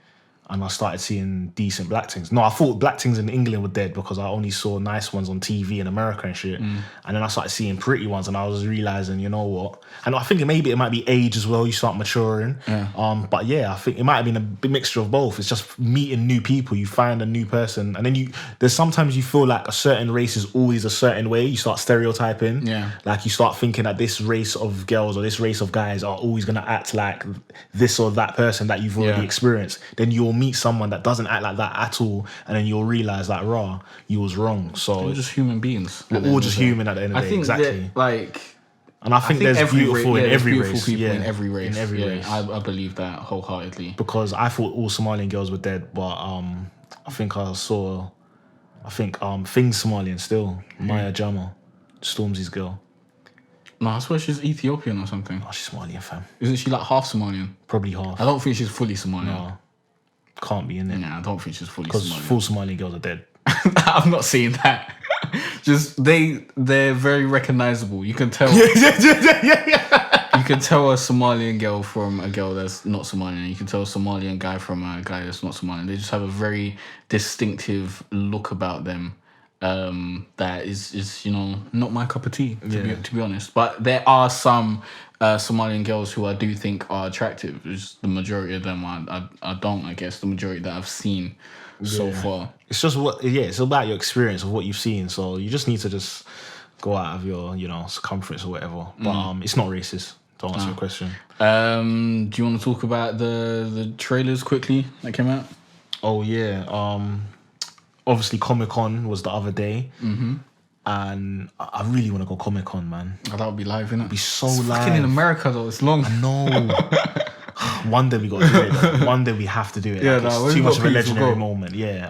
and I started seeing decent black things. No, I thought black things in England were dead because I only saw nice ones on TV in America and shit. And then I started seeing pretty ones and I was realising, you know what? And I think maybe it might be age as well, you start maturing. But yeah, I think it might have been a big mixture of both. It's just meeting new people, you find a new person. And then there's sometimes you feel like a certain race is always a certain way. You start stereotyping. Yeah. Like you start thinking that this race of girls or this race of guys are always going to act like this or that person that you've already experienced. Then you'll meet someone that doesn't act like that at all, and then you'll realise that you was wrong. So we're just human beings. We're all just human at the end of the day. Exactly. And I think there's beautiful in every race. People in every race. In every race. I believe that wholeheartedly. Because I thought all Somalian girls were dead, but I think Thing's Somalian still. Maya Jama, Stormzy's girl. No, I swear she's Ethiopian or something. Oh, she's Somalian, fam. Isn't she like half Somalian? Probably half. I don't think she's fully Somalian. No. Can't be in it. Nah, I don't think she's fully Somalian. Because full Somalian girls are dead. I'm not saying that. Just they're very recognizable. You can tell. You can tell a Somalian girl from a girl that's not Somalian. You can tell a Somalian guy from a guy that's not Somalian. They just have a very distinctive look about them. That is not my cup of tea to be honest. But there are some Somalian girls who I do think are attractive. Just the majority of them I don't. I guess the majority that I've seen so far. It's just it's about your experience of what you've seen. So you just need to just go out of your circumference or whatever. But it's not racist. To answer your question. Do you want to talk about the trailers quickly that came out? Oh yeah. Obviously, Comic-Con was the other day. And I really want to go Comic-Con, man. Oh, that would be live, innit? It'd be so it's live. Fucking in America, though. It's long. I know. One day we got to do it, though. One day we have to do it. Yeah, it's too much of a legendary moment. Yeah.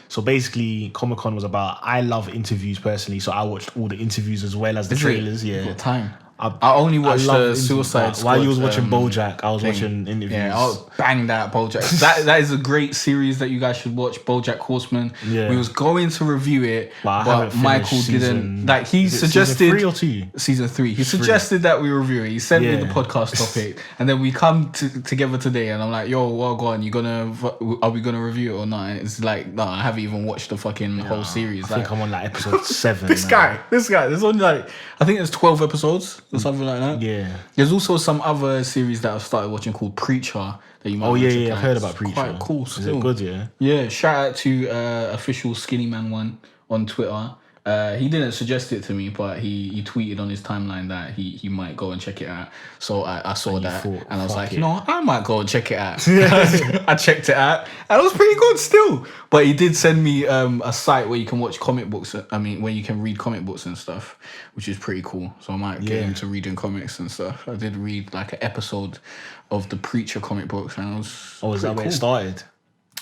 So basically, Comic-Con was about... I love interviews, personally, so I watched all the interviews as well as the trailers. Yeah. You've got time. I only watched the Suicide Squad. While you was watching BoJack, I was watching interviews. Yeah, I'll bang that BoJack. that is a great series that you guys should watch. BoJack Horseman. Yeah. We was going to review it, but Michael didn't. Like he suggested season 3 or 2? Season 3. He suggested that we review it. He sent me the podcast topic, and then we come together today, and I'm like, "Yo, well, go on. Are we gonna review it or not?" And it's like, no, I haven't even watched the fucking whole series. I think I'm on like episode 7. This guy. There's only I think there's 12 episodes. Or something like that. Yeah. There's also some other series that I've started watching called Preacher that you might. Oh yeah, I've heard about Preacher. Quite cool. Is it good? Yeah. Yeah. Shout out to official Skinny Man one on Twitter. He didn't suggest it to me, but he tweeted on his timeline that he might go and check it out. So I saw that and I was like, I might go and check it out. I checked it out and it was pretty good still. But he did send me a site where you can watch comic books. I mean, where you can read comic books and stuff, which is pretty cool. So I might get into reading comics and stuff. I did read like an episode of the Preacher comic books and it was is that where it started?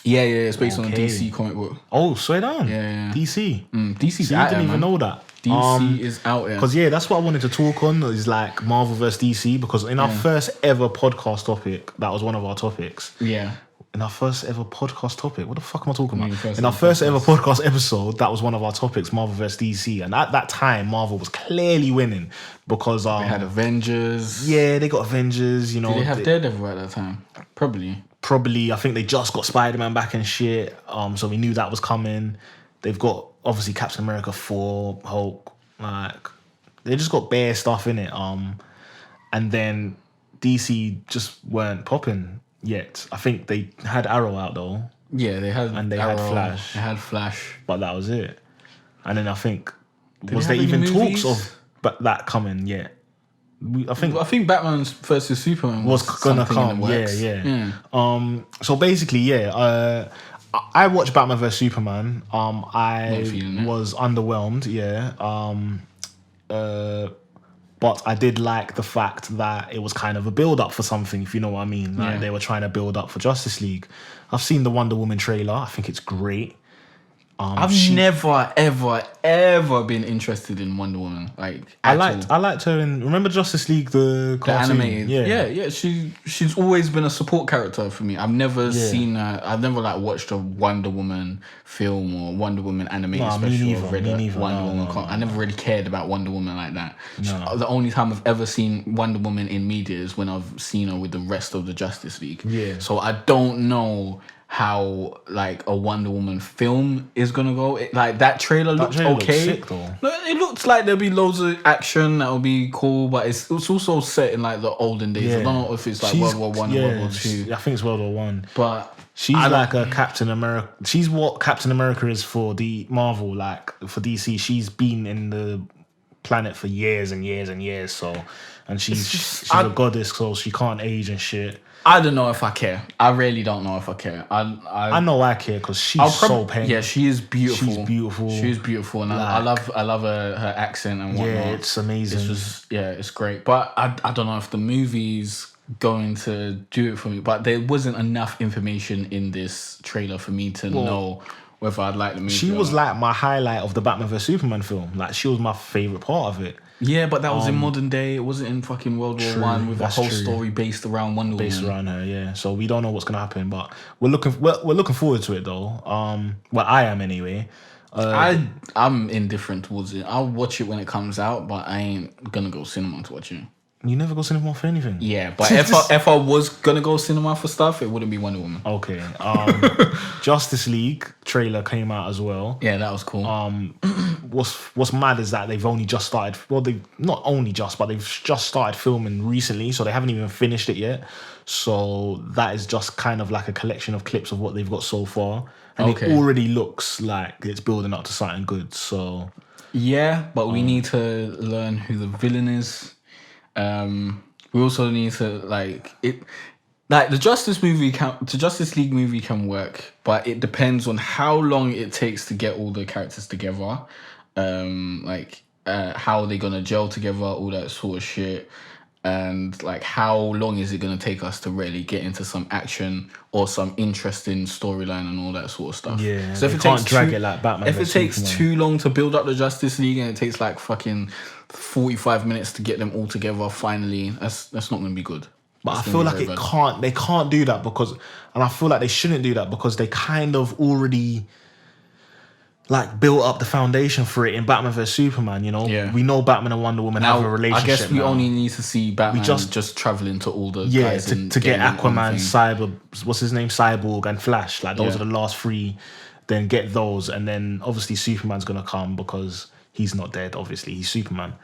Yeah, it's based on a DC comic book. Oh, swear down. Yeah. DC. DC's out there, I didn't even know that. DC is out there. Because, that's what I wanted to talk on, is like Marvel vs. DC, because in our first ever podcast topic, that was one of our topics. Yeah. in our first ever podcast topic. What the fuck am I talking about? In our first ever podcast episode, that was one of our topics, Marvel vs. DC. And at that time, Marvel was clearly winning because... they had Avengers. Yeah, they got Avengers, Did they have Daredevil at that time? Probably. I think they just got Spider-Man back and shit. So we knew that was coming. They've got, obviously, Captain America 4, Hulk. Like, they just got bare stuff in it. And then DC just weren't popping yet. I think they had Arrow out though. Yeah, they had and they Arrow, had Flash. They had Flash, but that was it. And then I think was there even talks of that coming yet? I think Batman vs Superman was gonna come. Yeah. So basically, I watched Batman vs Superman. I was underwhelmed. But I did like the fact that it was kind of a build-up for something, if you know what I mean. Like they were trying to build up for Justice League. I've seen the Wonder Woman trailer. I think it's great. I've never, ever been interested in Wonder Woman. I liked her in... Remember Justice League, the cartoon? Animated? Yeah. She's always been a support character for me. I've never seen her... I've never watched a Wonder Woman film or Wonder Woman animated special. Me neither. I never really cared about Wonder Woman like that. No. The only time I've ever seen Wonder Woman in media is when I've seen her with the rest of the Justice League. Yeah. So I don't know how a Wonder Woman film is gonna go. That trailer looked okay. Looked sick, though. It looks like there'll be loads of action that'll be cool, but it's also set in the olden days. I don't know if it's World War One or World War Two. I think it's World War One. But she's like a Captain America. She's what Captain America is for the Marvel. For DC, she's been in the planet for years and years and years. So, and she's a goddess, so she can't age and shit. I don't know if I care. I really don't know if I care. I know I care because she's so painful. Yeah, she is beautiful. She's beautiful, and I love her accent and whatnot. Yeah, it's amazing. It's just it's great. But I don't know if the movie's going to do it for me. But there wasn't enough information in this trailer for me to know whether I'd like the movie. She was my highlight of the Batman vs Superman film. She was my favorite part of it. Yeah, but that was in modern day. It wasn't in fucking World War One with a whole story based around Wonder Woman. Based around her, yeah. So we don't know what's gonna happen, but we're looking forward to it though. Well, I am anyway. I'm indifferent towards it. I'll watch it when it comes out, but I ain't gonna go cinema to watch it. You never go cinema for anything? Yeah, but if I was gonna go cinema for stuff, it wouldn't be Wonder Woman. Okay. Justice League trailer came out as well. Yeah, that was cool. What's mad is that they've only just started. Well, they've not only just, but they've just started filming recently, so they haven't even finished it yet. So that is just kind of like a collection of clips of what they've got so far, and it already looks like it's building up to something good. So yeah, but we need to learn who the villain is. We also need to the Justice League movie can work, but it depends on how long it takes to get all the characters together. How they're gonna gel together, all that sort of shit, and how long is it gonna take us to really get into some action or some interesting storyline and all that sort of stuff. Yeah, so if it can't drag it like Batman. If it takes too long to build up the Justice League and it takes fucking 45 minutes to get them all together finally, that's not going to be good. But I feel like they can't do that and I feel like they shouldn't do that because they kind of already built up the foundation for it in Batman vs Superman, we know Batman and Wonder Woman have a relationship. I guess we only need to see Batman just traveling to all the guys to get Aquaman, Cyborg and Flash. Those are the last three. Then get those, and then obviously Superman's gonna come because he's not dead, obviously. He's Superman.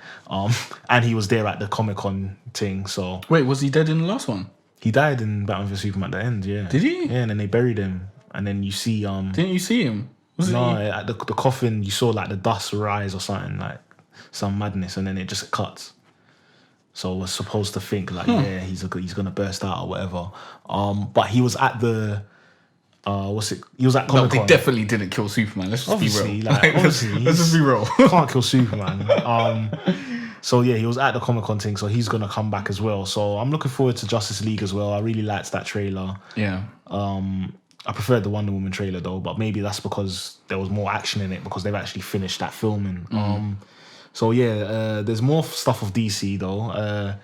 And he was there at the Comic-Con thing, so... Wait, was he dead in the last one? He died in Batman vs Superman at the end, yeah. Did he? Yeah, and then they buried him. And then you see... Didn't you see him? At the coffin, you saw the dust rise or something, some madness, and then it just cuts. So we're supposed to think, he's going to burst out or whatever. But he was at the... He was at Comic-Con. No, they definitely didn't kill Superman. Let's just be real. Let's just be real. Can't kill Superman. So yeah, he was at the Comic-Con thing, so he's gonna come back as well. So I'm looking forward to Justice League as well. I really liked that trailer. Yeah. I preferred the Wonder Woman trailer though, but maybe that's because there was more action in it because they've actually finished that filming. So yeah, there's more stuff of DC though.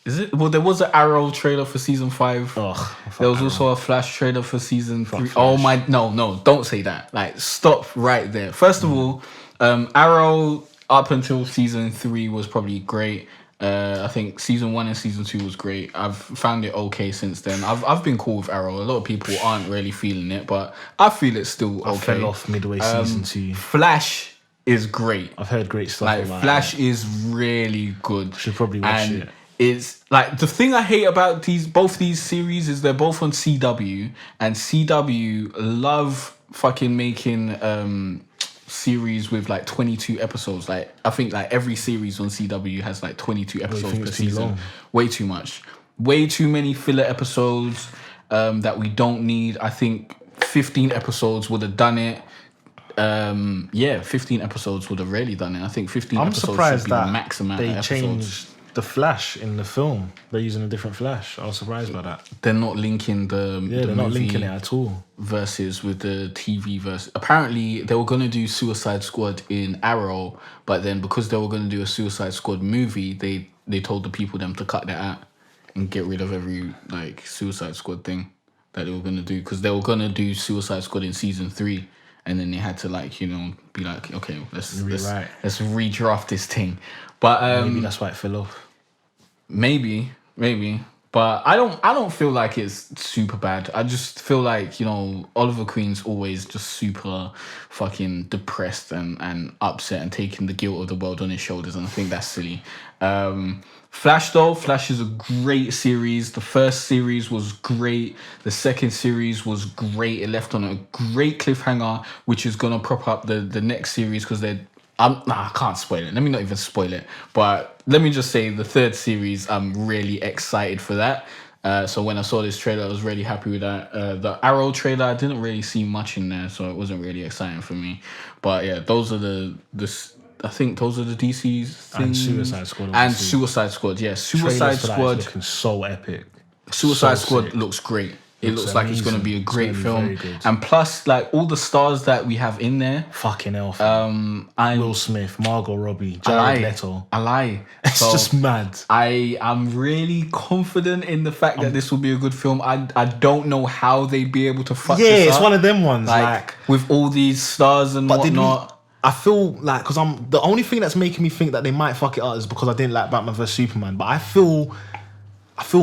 Is it? Well, there was an Arrow trailer for season 5. Ugh, there was Arrow. also a Flash trailer for season 3. Oh my! No! Don't say that. Like, stop right there. First of all, Arrow up until season 3 was probably great. I think season 1 and season 2 was great. I've found it okay since then. I've been cool with Arrow. A lot of people aren't really feeling it, but I feel it's still okay. I fell off midway season 2. Flash is great. I've heard great stuff like about Flash it. is really good. Should probably watch it. It's like the thing I hate about both these series is they're both on CW, and CW love fucking making series with like 22 episodes. Like I think like every series on CW has like 22 episodes per season. Way too much. Way too many filler episodes that we don't need. I think 15 episodes would have done it. 15 episodes would have really done it. I think 15 episodes should be the max amount of episodes. They changed the Flash in the film. They're using a different Flash. I was surprised by that. They're not linking the they're not linking it at all. Versus with the TV verse. Apparently, they were going to do Suicide Squad in Arrow, but then because they were going to do a Suicide Squad movie, they told the people them to cut that out and get rid of every like Suicide Squad thing that they were going to do, because they were going to do Suicide Squad in season 3. And then they had to like, be like, okay, let's redraft this thing. But maybe that's why it fell off. Maybe. But I don't feel like it's super bad. I just feel like, Oliver Queen's always just super fucking depressed and upset and taking the guilt of the world on his shoulders, and I think that's silly. Flash is a great series. The first series was great. The second series was great. It left on a great cliffhanger, which is gonna prop up the next series, because I can't spoil it. Let me not even spoil it. But let me just say the third series, I'm really excited for that. So when I saw this trailer, I was really happy with that. The Arrow trailer, I didn't really see much in there, so it wasn't really exciting for me. But yeah, those are I think those are the DC's things. And Suicide Squad. And Suicide Squad, yeah. Suicide Squad is looking so epic. Suicide Squad looks great. It looks like it's going to be a great film. And plus, like, all the stars that we have in there. Fucking hell. Will Smith, Margot Robbie, Jared Leto. I lie. It's just mad. I'm really confident in the fact that this will be a good film. I don't know how they'd be able to fuck this up. Yeah, it's one of them ones. Like with all these stars and whatnot. I feel like, because the only thing that's making me think that they might fuck it up is because I didn't like Batman vs Superman. But I feel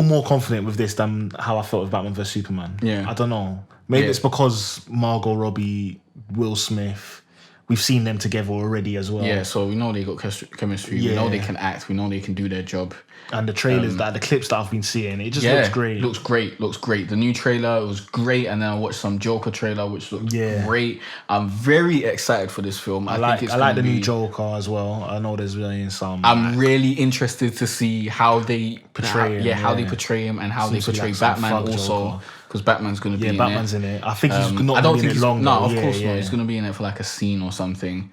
more confident with this than how I felt with Batman vs Superman. Yeah, I don't know. Maybe it's because Margot Robbie, Will Smith, we've seen them together already as well. Yeah, so we know they got chemistry. Yeah. We know they can act. We know they can do their job. And the trailers, the clips that I've been seeing, it just looks great. Looks great. The new trailer was great, and then I watched some Joker trailer, which looked great. I'm very excited for this film. I like the new Joker as well. I know there's really some. I'm really interested to see how they portray him. How they portray him and how they portray Batman also. Because Batman's going to be in it. Yeah, Batman's in it. I think he's not going to be in it long. No, of course not. He's going to be in it for like a scene or something.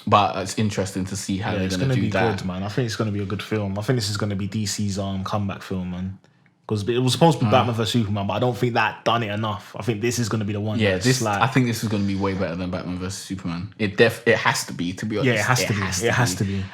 But it's interesting to see how they're going to do that. Good, man. I think it's going to be a good film. I think this is going to be DC's comeback film, man. Because it was supposed to be Batman vs Superman, but I don't think that done it enough. I think this is going to be the one. Yeah, I think this is going to be way better than Batman vs Superman. It has to be, to be honest. Yeah, it has to be.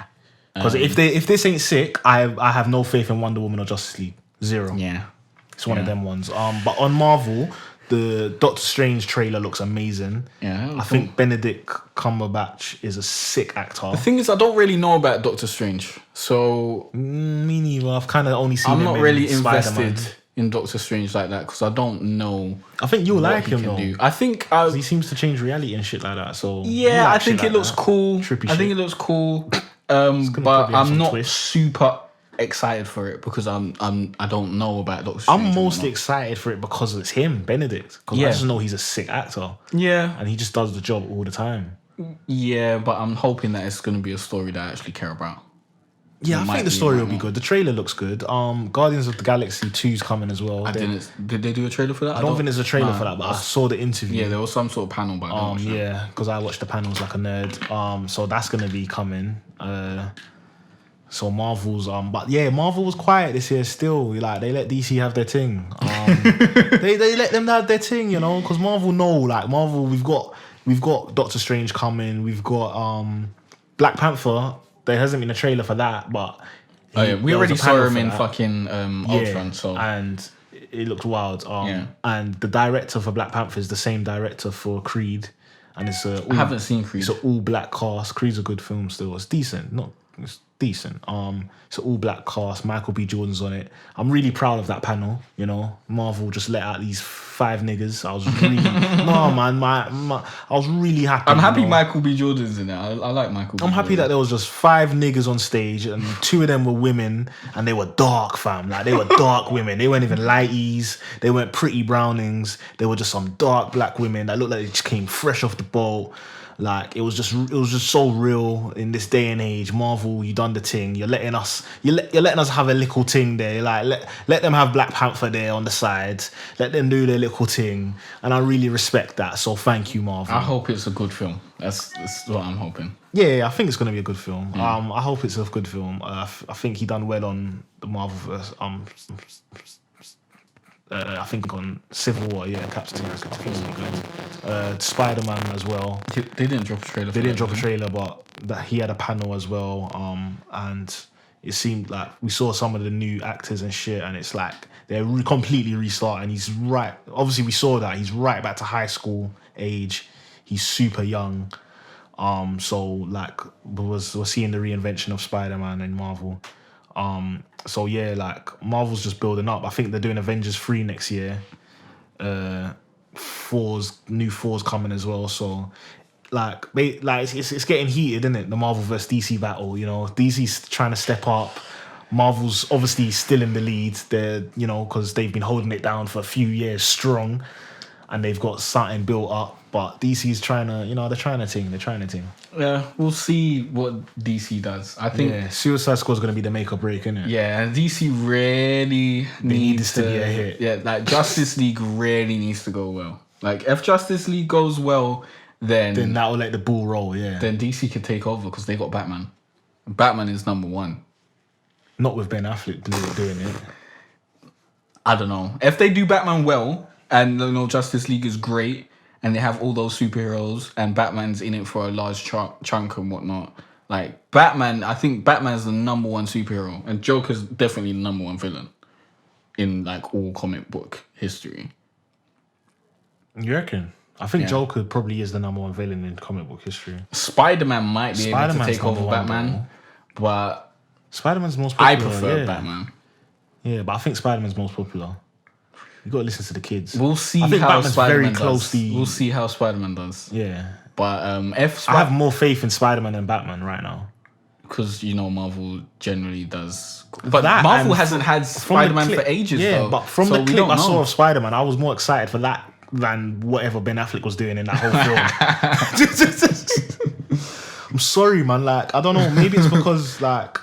Because if this ain't sick, I have no faith in Wonder Woman or Justice League. Zero. Yeah. It's one of them ones. But on Marvel, the Doctor Strange trailer looks amazing. Yeah, I think Benedict Cumberbatch is a sick actor. The thing is, I don't really know about Doctor Strange, so me neither. I've kind of only seen. I'm him not really Spider-Man. invested in Doctor Strange like that, because I don't know. I think you'll like him though. I think he seems to change reality and shit like that. So yeah, I think it looks cool. I think it looks cool. But I'm not super excited for it because I don't know about Doctor Strange. I'm mostly excited for it because it's him, Benedict. Because I just know he's a sick actor. Yeah. And he just does the job all the time. Yeah, but I'm hoping that it's going to be a story that I actually care about. Yeah, I think the story will be good. The trailer looks good. Guardians of the Galaxy 2's coming as well. Did they do a trailer for that? I don't think there's a trailer for that, but I saw the interview. Yeah, there was some sort of panel by then. Yeah, because I watched the panels like a nerd. So that's going to be coming. So Marvel's but yeah, Marvel was quiet this year still. Like they let DC have their thing. They let them have their thing, because Marvel we've got Doctor Strange coming. We've got Black Panther. There hasn't been a trailer for that, but We already saw him in fucking Ultron, so and it looked wild. And the director for Black Panther is the same director for Creed, and it's I haven't seen Creed. It's an all black cast. Creed's a good film still. It's decent, it's decent. It's an all black cast. Michael B. Jordan's on it. I'm really proud of that panel. You know, Marvel just let out these 5 niggas. I was really no man, I was really happy. I'm happy Michael B. Jordan's in it. I like Michael. I'm happy that there was just 5 niggas on stage, and 2 of them were women, and they were dark, fam. Like they were dark women. They weren't even lighties. They weren't pretty brownings. They were just some dark black women that looked like they just came fresh off the boat. Like it was just so real in this day and age. Marvel, you done the thing. You're letting us have a little thing there. Like let them have Black Panther there on the side. Let them do their little thing, and I really respect that. So thank you, Marvel. I hope it's a good film. That's what I'm hoping. Yeah, I think it's gonna be a good film. I hope it's a good film. I think he done well on the Marvelverse. I think on Civil War, Caps 2. Spider-Man as well. They didn't drop a trailer. They didn't drop a trailer, but that he had a panel as well. And it seemed like we saw some of the new actors and shit, and it's like they're completely restarting. He's right. Obviously, we saw that he's right back to high school age. He's super young. So like we're seeing the reinvention of Spider-Man in Marvel. So yeah, like Marvel's just building up. I think they're doing Avengers 3 next year. New Thor's coming as well. So like it's getting heated, isn't it? The Marvel versus DC battle. You know, DC's trying to step up. Marvel's obviously still in the lead. They're, you know, because they've been holding it down for a few years strong, and they've got something built up. But DC's trying to, you know, they're trying to ting. Yeah, we'll see what DC does. I think Suicide Squad's going to be the make or break, isn't it? Yeah, and DC really needs to be a hit. Yeah, like Justice League really needs to go well. Like if Justice League goes well, then that will let the ball roll. Yeah. Then DC can take over because they got Batman. Batman is number 1. Not with Ben Affleck doing it. I don't know if they do Batman well, and you know Justice League is great. And they have all those superheroes, and Batman's in it for a large chunk and whatnot. Like Batman, I think Batman's the number 1 superhero, and Joker's definitely the number 1 villain in like all comic book history. You reckon? I think Joker probably is the number 1 villain in comic book history. Spider-Man might be able to take over Batman, but Spider-Man's most popular. I prefer Batman. Yeah, but I think Spider-Man's most popular. You got to listen to the kids. We'll see how Batman's Spider-Man very closely. We'll see how Spider-Man does. Yeah, but I have more faith in Spider-Man than Batman right now, because you know Marvel generally does. But Marvel hasn't had Spider-Man for ages. Yeah, though, but from the clip I saw of Spider-Man, I was more excited for that than whatever Ben Affleck was doing in that whole film. I'm sorry, man. Like I don't know. Maybe it's because like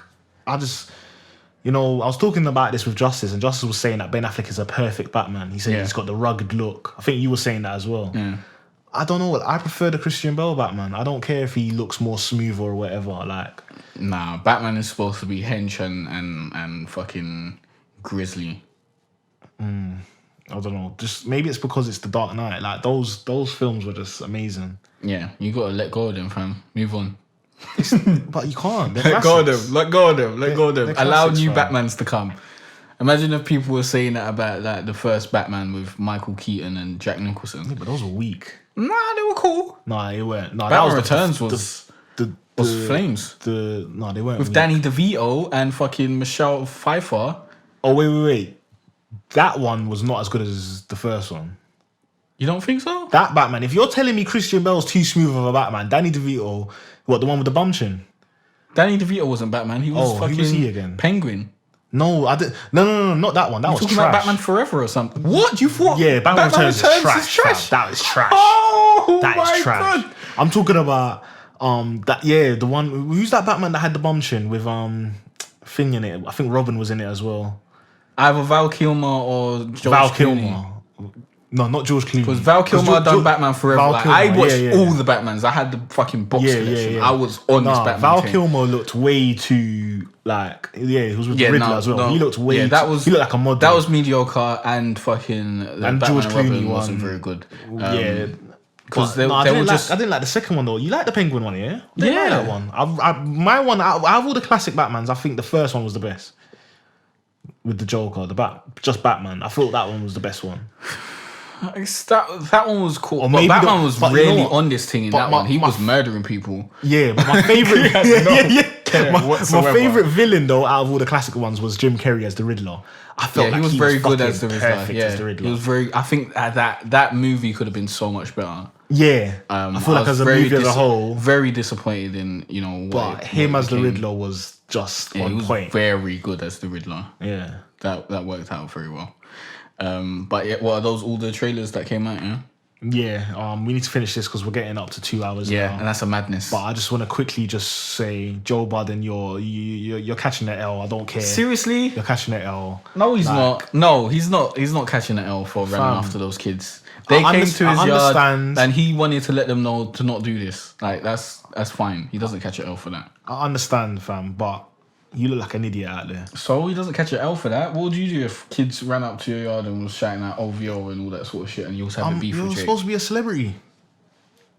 I just. You know, I was talking about this with Justice, and Justice was saying that Ben Affleck is a perfect Batman. He said he's got the rugged look. I think you were saying that as well. Yeah. I don't know. I prefer the Christian Bale Batman. I don't care if he looks more smooth or whatever. Like, nah, Batman is supposed to be hench and fucking grisly. I don't know. Just maybe it's because it's the Dark Knight. Like those films were just amazing. Yeah, you gotta let go of them, fam. Move on. But you can't. Let go of them. Let go of them. Allow new Batmans to come. Imagine if people were saying that about like the first Batman with Michael Keaton and Jack Nicholson. Yeah, but those were weak. Nah, they were cool. Nah, they weren't. Nah, Batman Returns was flames. No, they weren't. With weak. Danny DeVito and fucking Michelle Pfeiffer. Oh wait. That one was not as good as the first one. You don't think so? That Batman. If you're telling me Christian Bale's too smooth of a Batman, Danny DeVito. What, the one with the bum chin? Danny DeVito wasn't Batman. He was fucking who was he again? Penguin. No, I didn't. No, not that one. That was trash. Talking about Batman Forever or something. What? You thought? Yeah, Batman Returns is trash. That is trash. Oh, that is trash. God. I'm talking about the one. Who's that Batman that had the bum chin with thing in it? I think Robin was in it as well. Either Val Kilmer or George Clooney. No, not George Clooney. Because Val Kilmer done Batman Forever. I watched all the Batmans. I had the fucking box collection. I was on this Batman. Val Kilmer looked way too like he was with the Riddler as well. No. He looked way. He looked like a model. That was mediocre, and fucking the Batman George Clooney wasn't very good. Because I didn't like the second one though. You like the Penguin one, yeah? I didn't like that one. My one out of all the classic Batmans, I think the first one was the best. With the Joker, just Batman. I thought that one was the best one. That one was cool. But Batman was really on this thing in that one. He was murdering people. Yeah, but my favorite, my favorite villain though, out of all the classic ones, was Jim Carrey as the Riddler. I felt he was very good as the Riddler. As the Riddler. He was very. I think that movie could have been so much better. Yeah, I feel like as a movie as a whole, very disappointed in But him as the Riddler was just on point. Very good as the Riddler. Yeah, that worked out very well. But yeah, what are those? All the trailers that came out? Yeah. Yeah, we need to finish this because we're getting up to 2 hours now. And that's a madness. But I just want to quickly just say, Joe Budden, you're catching the L. I don't care. Seriously? You're catching the L. No, he's not. No, he's not. He's not catching the L for running after those kids. They came to his yard and he wanted to let them know to not do this. Like that's fine. He doesn't catch an L for that. I understand, fam, but you look like an idiot out there. So he doesn't catch an L for that. What would you do if kids ran up to your yard and was shouting out OVO and all that sort of shit, and you also have a beef with Jake? You're supposed to be a celebrity.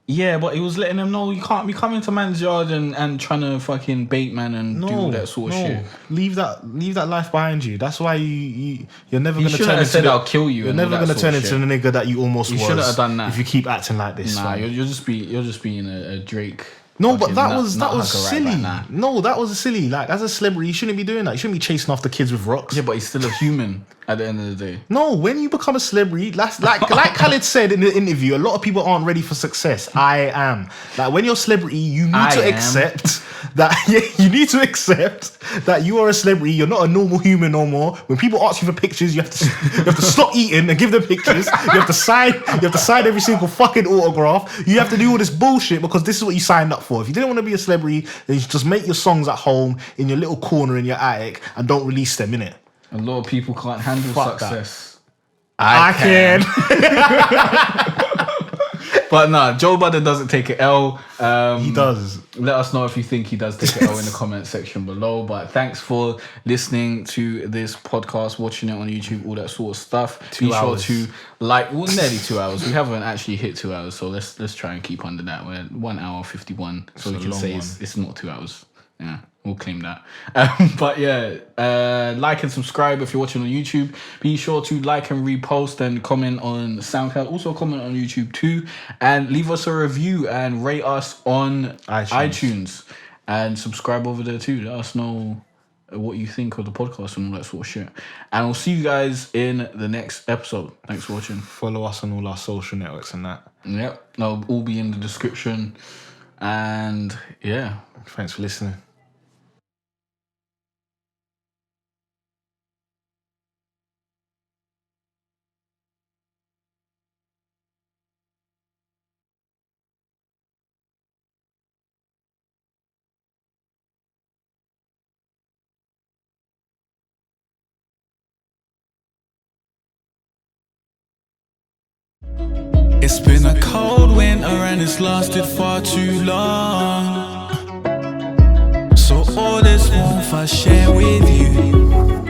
Yeah, but he was letting them know you can't be coming to man's yard and trying to fucking bait man and do all that sort of shit. Leave that life behind you. That's why you're never going to turn into I'll kill you. You're never going to turn into the nigga that you almost was. You shouldn't have done that. If you keep acting like this. Nah, you're just being a Drake. No, but that was silly. No, that was silly. Like, as a celebrity, you shouldn't be doing that. You shouldn't be chasing after kids with rocks. Yeah, but he's still a human at the end of the day. No, when you become a celebrity, like Khaled said in the interview, a lot of people aren't ready for success. I am. Like, when you're a celebrity, you need to accept that. Yeah, you need to accept that you are a celebrity. You're not a normal human no more. When people ask you for pictures, you have to stop eating and give them pictures. You have to sign every single fucking autograph. You have to do all this bullshit because this is what you signed up for. If you didn't want to be a celebrity, then you just make your songs at home in your little corner in your attic and don't release them, innit? A lot of people can't handle success. I can. But nah, Joe Budden doesn't take an L. He does. Let us know if you think he does take an L in the comment section below. But thanks for listening to this podcast, watching it on YouTube, all that sort of stuff. 2 hours. Be sure to like, well, nearly 2 hours. We haven't actually hit 2 hours, so let's try and keep under that. We're at 1 hour 51, so we can say it's not 2 hours. Yeah, we'll claim that. But yeah, like and subscribe if you're watching on YouTube. Be sure to like and repost and comment on SoundCloud. Also comment on YouTube too. And leave us a review and rate us on iTunes. And subscribe over there too. Let us know what you think of the podcast and all that sort of shit. And we'll see you guys in the next episode. Thanks for watching. Follow us on all our social networks and that. Yep. They'll all be in the description. And yeah. Thanks for listening. It's been a cold winter and it's lasted far too long. So all this warmth I share with you.